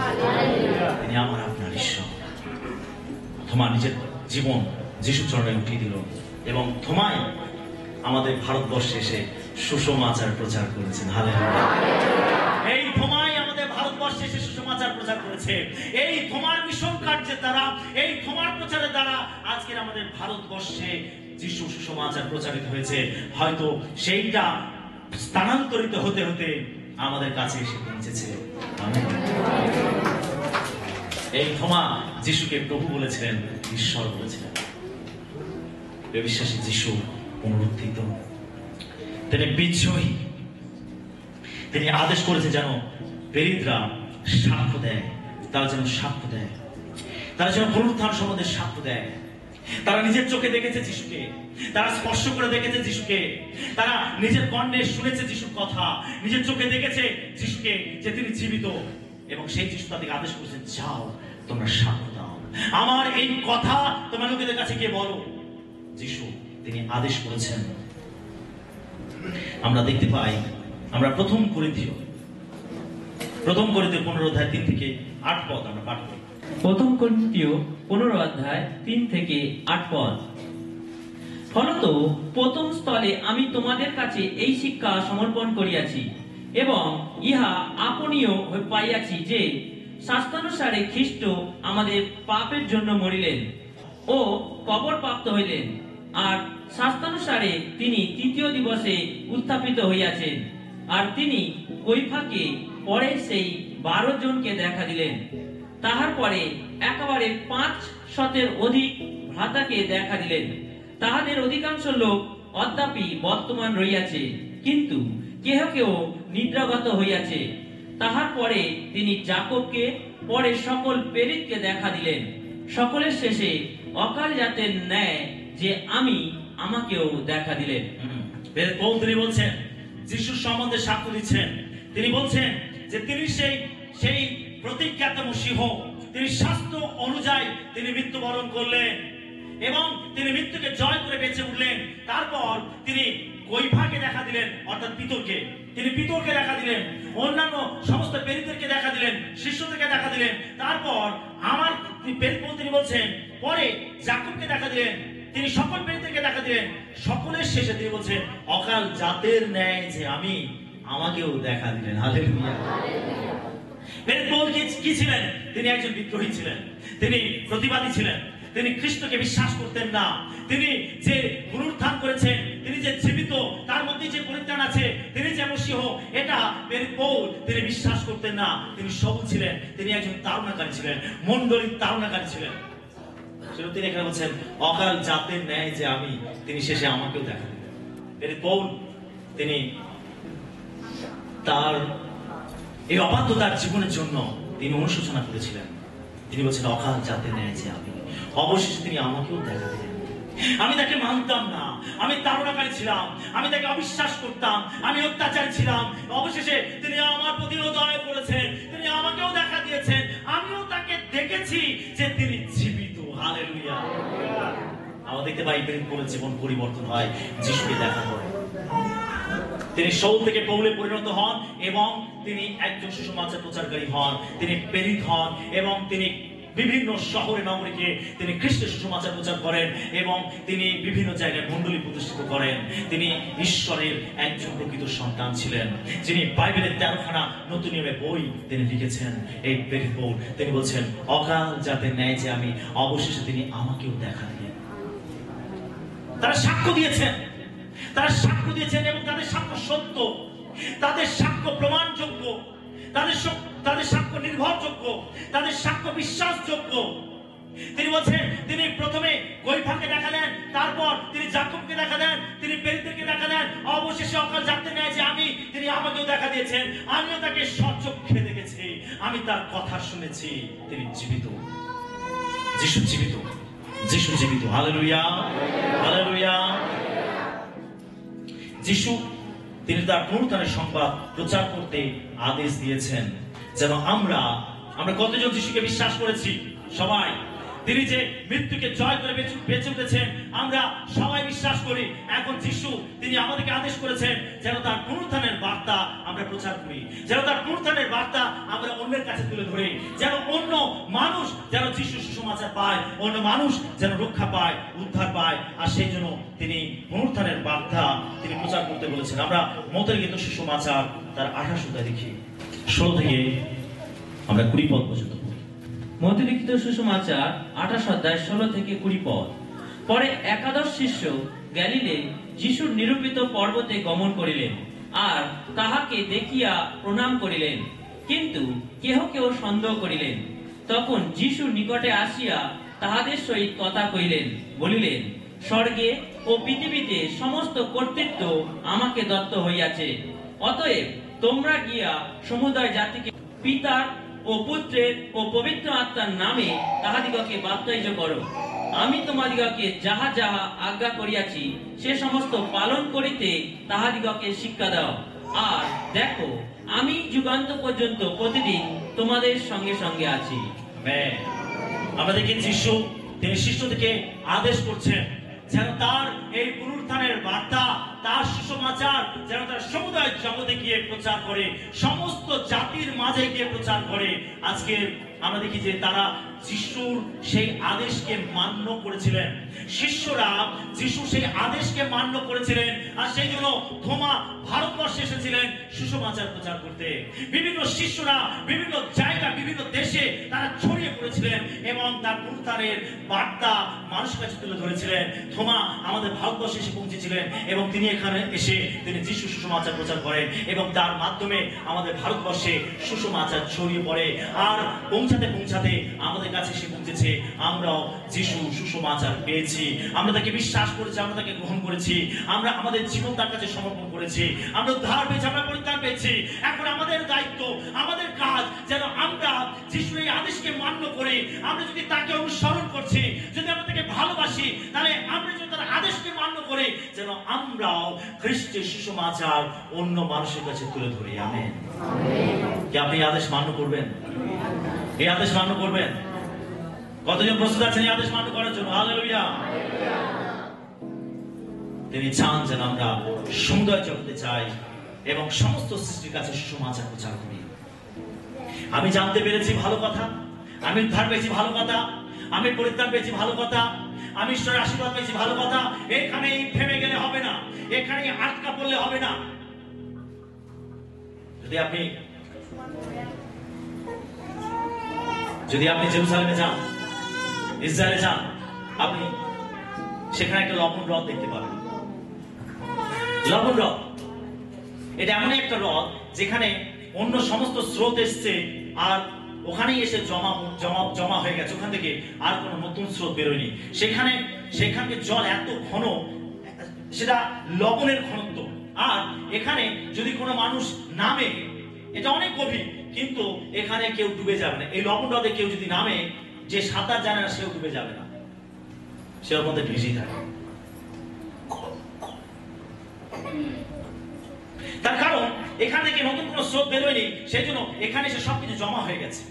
তিনি আমার আপনার ঈশ্বর। তোমার নিজের জীবন যিশু চরণে উঠিয়ে দিল এবং তোমায় আমাদের ভারতবর্ষে এসে সুসমাচার প্রচার করেছেন। হালেলুয়া। এই তোমায় আমাদের ভারতবর্ষে এসে সুসমাচার প্রচার করেছে। এই তোমার মিশন কার্যের দ্বারা, এই তোমার প্রচারের দ্বারা আজকের আমাদের ভারতবর্ষে যিশু সুসমাচার প্রচারিত হয়েছে। হয়তো সেইটা স্থানান্তরিত হতে হতে আমাদের কাছে এসে পৌঁছেছে। এই থোমা যিশুকে প্রভু বলেছিলেন, ঈশ্বর বলেছিলেন। বিশ্বাসী যিশু পুনরুত্থিত, তিনি বিজয়ী। তিনি আদেশ করেছে যেন প্রেরিতরা সাক্ষ্য দেয়, তারা যেন সাক্ষ্য দেয়, তারা যেন পুনরুত্থান সম্বন্ধে সাক্ষ্য দেয়। তারা নিজের চোখে দেখেছে যিশুকে, তারা স্পর্শ করে দেখেছে যিশুকে, তারা নিজের কর্ণে শুনেছে যিশুর কথা, নিজের চোখে দেখেছে যিশুকে যে তিনি জীবিত। এবং সেই যিশু তাদেরকে আদেশ করেছেন, যাও তোমরা সাক্ষ্য দাও, আমার এই কথা তোমরা লোকেদের কাছে গিয়ে বলো। যিশু তিনি আদেশ করেছেন। আমরা দেখতে পাই, আমরা প্রথম করিন্থীয় 15 অধ্যায় 3 থেকে 8 পদ আমরা পাঠ করি। প্রথম করিন্থীয় 15 অধ্যায় 3 থেকে 8 পদ। ফলত প্রথম স্থলে আমি তোমাদের কাছে এই শিক্ষা সমর্পণ করিয়াছি এবং ইহা আপনীয় পাইয়াছি যে শাস্ত্রানুসারে খ্রিস্ট আমাদের পাপের জন্য মরিলেন ও কবর প্রাপ্ত হইলেন, আর শাস্ত্রানুসারে তিনি তৃতীয় দিবসে উত্থাপিত হইয়াছেন। আর তিনি কৈফাকে পরে সেই 12 জনকে দেখা দিলেন। তাহার পরে একেবারে 500 অধিক ভ্রাতাকে দেখা দিলেন। তাহাদের অধিকাংশ লোক অদ্যাপি বর্তমান রইয়াছে, কিন্তু কেহ কেহ নিদ্রাগত হইয়াছে। তাহার পরে তিনি যাকবকে, পরে সকল প্রেরিতকে দেখা দিলেন। সকলের শেষে অকাল জাতের ন্যায় যে আমি, আমাকেও দেখা দিলেন। পৌল তিনি বলছেন, যিশুর সম্বন্ধে সাক্ষ্য দিচ্ছেন। তিনি বলছেন যে তিনি সেই প্রতিজ্ঞাত মসীহ, তিনি শাস্ত্র অনুযায়ী তিনি মৃত্যুবরণ করলেন এবং তিনি মৃত্যুকে জয় করে বেঁচে উঠলেন। তারপর তিনি কৈফাকে দেখা দিলেন, অর্থাৎ পিতরকে। তিনি পিতরকে দেখা দিলেন, অন্যান্য সমস্ত প্রেরিতদেরকে দেখা দিলেন, শিষ্যদেরকে দেখা দিলেন। তারপর আমার তিনি বলছেন পরে যাকবকে দেখা দিলেন, তিনি সকল প্রেরিতদেরকে দেখা দিলেন। সকলের শেষে তিনি বলছেন অকাল জাতের ন্যায় যে আমি, আমাকেও দেখা দিলেন। হালেলুয়া। পৌল কি ছিলেন? তিনি একজন বিদ্রোহী ছিলেন, তিনি প্রতিবাদী ছিলেন, তিনি খ্রিস্টকে বিশ্বাস করতেন না। তিনি যে পুনরুত্থান করেছেন, তিনি যে জীবিত, তার মধ্যে যে পরিত্রাণ আছে, তিনি যে মসীহ, এটা পৌল তিনি বিশ্বাস করতেন না। তিনি সবল ছিলেন, তিনি একজন তাড়নাকারী ছিলেন, মণ্ডলীর তাড়নাকারী ছিলেন। সেটা তিনি এখানে বলছেন অকাল জাতের ন্যায় যে আমি, তিনি শেষে আমাকেও দেখা দিলেন। পৌল তিনি তার এই অবাধ্যতার জীবনের জন্য তিনি অনুশোচনা করেছিলেন। তিনি বলছেন অকাল জাতের ন্যায় যে আমি, অবশেষে তিনি আমাকেও দেখা দিলেন। আমি তাকে মানতাম না, আমি তাড়নাকারী ছিলাম, আমি তাকে অবিশ্বাস করতাম, আমি অত্যাচারী ছিলাম। অবশেষে তিনি আমার প্রতি দয়া করেছেন, তিনি আমাকেও দেখা দিয়েছেন। আমিও তাকে দেখেছি যে তিনি জীবিত। হালেলুয়া। আমরা দেখতে পাই পৌলের জীবন পরিবর্তন হয় যিশুকে দেখা করে। তিনি শাউল থেকে পৌলে পরিণত হন এবং তিনি একজন সুসমাচার প্রচারকারী হন, তিনি প্রেরিত হন এবং তিনি বিভিন্ন শহরে নগরীকে তিনি খ্রিস্টের সুসমাচার প্রচার করেন এবং তিনি বিভিন্ন জায়গায় মণ্ডলী প্রতিষ্ঠিত করেন। তিনি ঈশ্বরের একজন প্রকৃত সন্তান ছিলেন, যিনি বাইবেলের 13খানা নতুন নিয়মে বই তিনি লিখেছেন। এই প্রেরিত পৌল তিনি বলছেন অকাল জাতের ন্যায় যে আমি, অবশেষে তিনি আমাকেও দেখা দিলেন। তারা সাক্ষ্য দিয়েছেন, তারা সাক্ষ্য দিয়েছেন এবং তাদের সাক্ষ্য সত্য, তাদের সাক্ষ্য প্রমাণযোগ্য, তাদের সাক্ষ্য নির্ভরযোগ্য, তাদের সাক্ষ্য বিশ্বাসযোগ্য। তিনি বলছেন তিনি প্রথমে কৈফাকে দেখা দেন, তারপর তিনি যাকবকে দেখা দেন, তিনি প্রেরিতদেরকে দেখা দেন, অবশেষে অকাল জানতে নেয় যে আমি, তিনি আমাকেও দেখা দিয়েছেন। আমিও তাকে সচক্ষে দেখেছি, আমি তার কথা শুনেছি। তিনি জীবিত, যিশু জীবিত, যিশু জীবিত। Hallelujah, hallelujah. যিশু তিনি তার পুনরুত্থানের সংবাদ প্রচার করতে আদেশ দিয়েছেন, যেন আমরা কতজন যিশুকে বিশ্বাস করেছি? সবাই। তিনি যে মৃত্যুকে জয় করে বেঁচে উঠেছেন আমরা সবাই বিশ্বাস করি। এখন যিশু তিনি আমাদেরকে আদেশ করেছেন যেন তার পুনরুত্থানের বার্তা আমরা প্রচার করি, যেন তার পুনরুত্থানের বার্তা আমরা অন্যের কাছে তুলে ধরি, যেন অন্য মানুষ যেন যিশুর সুসমাচার পায়, অন্য মানুষ যেন রক্ষা পায়, উদ্ধার পায়। আর সেই জন্য তিনি পুনরুত্থানের বার্তা তিনি প্রচার করতে বলেছেন। আমরা মতের গীত সুসমাচার তার 28 অধ্যায় দেখি, 16 থেকে আমরা 20 পদ পর্যন্ত। মতে লিখিত সুসমাচার 28 অধ্যায় 16 থেকে 20 পদ। পরে একাদশ শিষ্য গ্যালিলে যিশুর নিরূপিত পর্বতে গমন করিলেন আর তাহাকে দেখিয়া প্রণাম করিলেন, কিন্তু কেহ কেহ সন্দেহ করিলেন। তখন যিশুর নিকটে আসিয়া তাহাদের সহিত কথা কইলেন, বলিলেন, স্বর্গে ও পৃথিবীতে সমস্ত কর্তৃত্ব আমাকে দত্ত হইয়াছে। অতএব তোমরা গিয়া সমুদয় জাতিকে পিতার ও পুত্রের ও পবিত্র আত্মার নামে তাহাদিগকে বাপ্তাইজ করো। আমি তোমাদিগকে যাহা যাহা আজ্ঞা করিয়াছি সে সমস্ত পালন করিতে তাহাদিগকে শিক্ষা দাও। আর দেখো, আমি যুগান্ত পর্যন্ত প্রতিদিন তোমাদের সঙ্গে সঙ্গে আছি। আমরা দেখি যিশু তিনি শিষ্যদেরকে আদেশ করছেন যেন তার এই পুনরুত্থানের বার্তা, তার সুসমাচার যেন তার সমুদায় জগতে গিয়ে প্রচার করে, সমস্ত জাতির মাঝে গিয়ে প্রচার করে। আজকে আমরা দেখি যে তারা যিশুর সেই আদেশকে মান্য করেছিলেন, শিষ্যরা যিশু সেই আদেশকে মান্য করেছিলেন। আর সেই জন্য থোমা ভারতবর্ষে এসেছিলেন সুসমাচার প্রচার করতে। বিভিন্ন শিষ্যরা বিভিন্ন জায়গা, বিভিন্ন দেশে তারা ছড়িয়ে পড়েছিলেন এবং তার পুনরুত্থানের বার্তা মানুষের কাছে তুলে ধরেছিলেন। থোমা আমাদের ভারতবর্ষে এসে পৌঁছেছিলেন এবং তিনি এখানে এসে তিনি যিশু সুসমাচার প্রচার করেন এবং তার মাধ্যমে আমাদের ভারতবর্ষে সুসমাচার ছড়িয়ে পড়ে আর পৌঁছে পৌঁছাতে পৌঁছাতে আমাদের কাছে সে পৌঁছেছে। আমরাও যিশু সুসমাচার পেয়েছি, আমরা তাকে বিশ্বাস করেছি, আমরা তাকে গ্রহণ করেছি, আমরা আমাদের জীবন তার কাছে সমর্পণ করেছি, আমরা উদ্ধার পেয়েছি, আমরা পরিত্রাণ পেয়েছি। এখন আমাদের দায়িত্ব, আমাদের কাজ যেন আমরা যিশুর এই আদেশকে মান্য করে, আমরা যদি তাকে অনুসরণ করছি, যদি আমরা তাকে ভালোবাসি, তাহলে আমরা যদি তার আদেশকে মান্য করে যেন আমরাও খ্রিস্টের সুসমাচার অন্য মানুষের কাছে তুলে ধরি। আমেন। কি আপনি এই আদেশ মান্য করবেন? এই আদেশ মান্য করবেন? কতজন প্রস্তুত আছেন এই আদেশ মান্য করার জন্য? হালেলুয়া। তিনি চান যেন আমরা সুন্দর জগতে চাই এবং সমস্ত সৃষ্টির কাছে সুসমাচার প্রচার করি। আমি জানতে পেরেছি ভালো কথা, আমি উদ্ধার পেয়েছি ভালো কথা, আমি পরিত্রাণ পেয়েছি ভালো কথা, আমি ঈশ্বরের আশীর্বাদ পেয়েছি ভালো কথা। এখানেই থেমে গেলে হবে না, এখানেই আটকা পড়লে হবে না। যদি আপনি জেরুজালেমে যান, ইসরায়েলে যান, আপনি সেখানে একটা লবণ হ্রদ দেখতে পাবেন। লবণ হ্রদ এটা এমন একটা হ্রদ যেখানে অন্য সমস্ত স্রোত এসছে আর ওখানেই এসে জমা হয়ে গেছে, ওখান থেকে আর কোনো নতুন স্রোত বেরোয়নি। সেখানে জল এত ঘন, সেটা লবণের ঘনত্ব। আর এখানে যদি কোনো মানুষ নামে, এটা অনেক গভীর, কিন্তু এখানে কেউ ডুবে যাবে না। এই লবণ হ্রদে কেউ যদি নামে, যে সাঁতার জানে না সেও ডুবে যাবে না, সে ওর মধ্যে ভিজেই থাকে। তার কারণ এখান থেকে নতুন কোনো স্রোত বেরোয়নি, সেই জন্য এখানে এসে সবকিছু জমা হয়ে গেছে।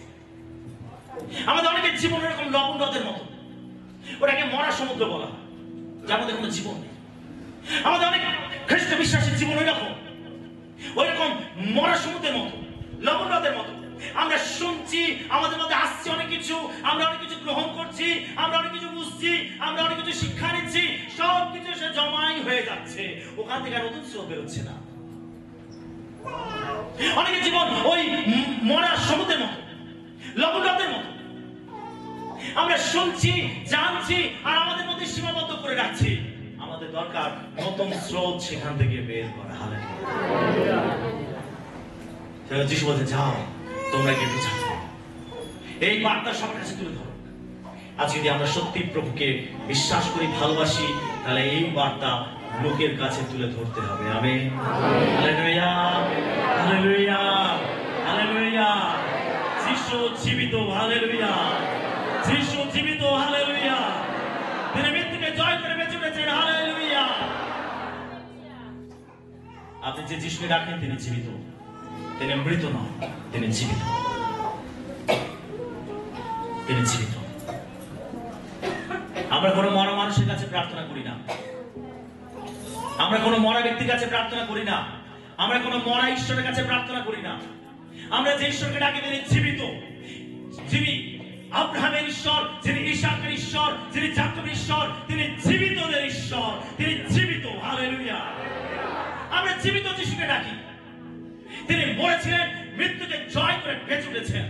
আমাদের অনেকের জীবন এরকম লবণ হ্রদের মতো, ওটাকে মরা সমুদ্র বলা হয়, যার মধ্যে কোনো জীবন নেই। আমাদের অনেক খ্রিস্ট বিশ্বাসের জীবন ওইরকম মরা সমুদ্রের মতো, লবণ হ্রদের মতো। আমরা শুনছি, আমাদের মধ্যে আসছে অনেক কিছু, আমরা অনেক কিছু গ্রহণ করছি, আমরা অনেক কিছু বুঝছি, আমরা অনেক কিছু শিক্ষা নিচ্ছি, সবকিছু সে জমাই হয়ে যাচ্ছে, ওখান থেকে নতুন স্রোত বেরোচ্ছে না। অনেকের জীবন ওই মরা সমুদ্রের মতো, লবণ হ্রদের মতো। আমরা শুনছি, জানছি, আর আমাদের মধ্যে সীমাবদ্ধ করে রাখছি। আমাদের দরকার নতুন স্রোত সেখান থেকে বের করা। হালেলুয়া। যিশু বলতে, যাও তোমরা গিয়ে প্রচার করো, এই বার্তা সবার কাছে তুলে ধরো। আজ যদি আমরা সত্যি প্রভুকে বিশ্বাস করি, ভালোবাসি, তাহলে এই বার্তা লোকের কাছে তুলে ধরতে হবে। আমেন। Hallelujah, hallelujah, hallelujah. যিশু জীবিত। হালেলুয়া। যিশু জীবিত। হালেলুয়া। তিনি মৃত্যুকে জয় করে বেঁচে উঠেছেন। হালেলুয়া। আপনি যে যিশুকে রাখেন তিনি জীবিত, তিনি মৃত নন, তিনি জীবিত, তিনি জীবিত। আমরা কোনো মরা মানুষের কাছে প্রার্থনা করি না, আমরা কোনো মরা ব্যক্তির কাছে প্রার্থনা করি না, আমরা কোনো মরা ঈশ্বরের কাছে প্রার্থনা করি না। আমরা যে ঈশ্বরকে ডাকি তিনি জীবিত, যিনি আব্রাহামের ঈশ্বর, যিনি ইসাকের ঈশ্বর, যিনি যাকবের ঈশ্বর, তিনি জীবিতদের ঈশ্বর, তিনি জীবিত। হালেলুয়া। আমরা জীবিত যিশুকে ডাকি। তিনি মরেছিলেন, মৃত্যুকে জয় করে বেঁচে উঠেছেন।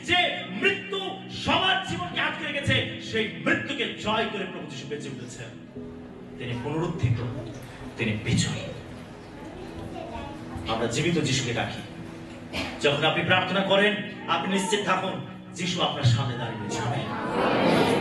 যে মৃত্যু সবার জীবনকে আটকে রেখেছে, সেই মৃত্যুকে জয় করে প্রভু যিশু বেঁচে উঠেছেন। তিনি পুনরুত্থিত, তিনি বিজয়ী। আমরা জীবিত যিশুকে ডাকি। যখন আপনি প্রার্থনা করেন, আপনি নিশ্চিত থাকুন যিশু আপনার সামনে দাঁড়িয়ে রয়েছে।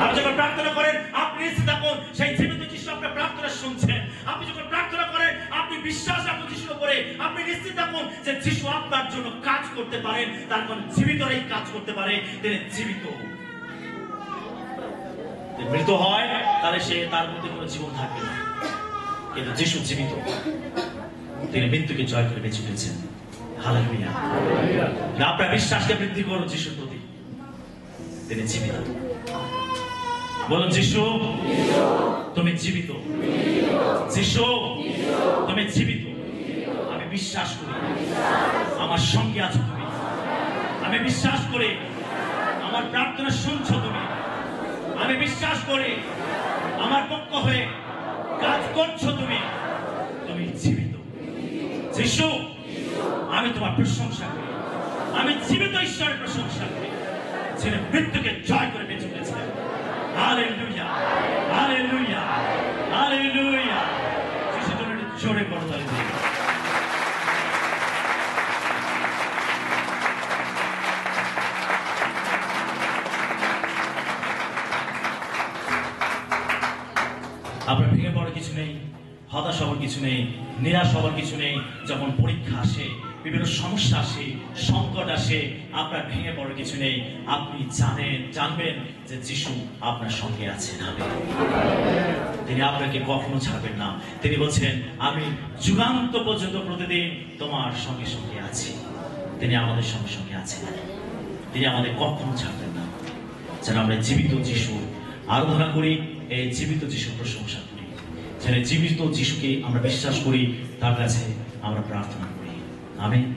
আপনি যখন প্রার্থনা করেন, আপনি নিশ্চিত থাকুন সেই জীবিত যিশু আপনার প্রার্থনা শুনছেন। আপনি যখন প্রার্থনা করেন, আপনি বিশ্বাস রাখুন যিশুর উপরে, আপনি নিশ্চিত থাকুন যে যিশু আপনার জন্য কাজ করতে পারেন, তার কোন জীবিতরাই কাজ করতে পারে। তিনি জীবিত। মৃত হয় তাহলে সে তার মধ্যে কোনো জীবন থাকবে না, কিন্তু যিশু জীবিত, তিনি মৃত্যুকে জয় করে বেঁচে উঠেছেন। হালেলুয়া। আপনার বিশ্বাসকে বৃদ্ধি করুন যিশুর প্রতি, তিনি জীবিত। বলুন, যিশু তুমি জীবিত, যিশু তুমি জীবিত। আমি বিশ্বাস করি আমার সঙ্গে আছো তুমি, আমি বিশ্বাস করি আমার প্রার্থনা শুনছো তুমি, আমি বিশ্বাস করি আমার পক্ষ হয়ে কাজ করছো তুমি, তুমি জীবিত। যিশু আমি তোমার প্রশংসা করি, আমি জীবিত ঈশ্বরের প্রশংসা করি, যিনি মৃত্যুকে জয় করে বেঁচে উঠেছিলেন। Hallelujah, hallelujah, hallelujah. যিশুর জন্য জোরে করতালি দিই। আপনার ভেঙে পড়ার কিছু নেই, হতাশ হওয়ার কিছু নেই, নিরাশ হওয়ার কিছু নেই। যখন পরীক্ষা আসে, বিভিন্ন সমস্যা আসে, সংকট আসে, আপনার ভেঙে পড়ার কিছু নেই। আপনি জানবেন যে যিশু আপনার সঙ্গে আছেন। আমেন। তিনি আপনাকে কখনো ছাড়বেন না। তিনি বলছেন, আমি যুগান্ত পর্যন্ত প্রতিদিন তোমার সঙ্গে সঙ্গে আছি। তিনি আমাদের সঙ্গে সঙ্গে আছেন। তিনি আমাদের কখনো ছাড়বেন না। যেন আমরা জীবিত যিশুর আরাধনা করি, এই জীবিত যিশুর প্রশংসা করি, যেন জীবিত যিশুকে আমরা বিশ্বাস করি, তার কাছে আমরা প্রার্থনা করি। আমেন।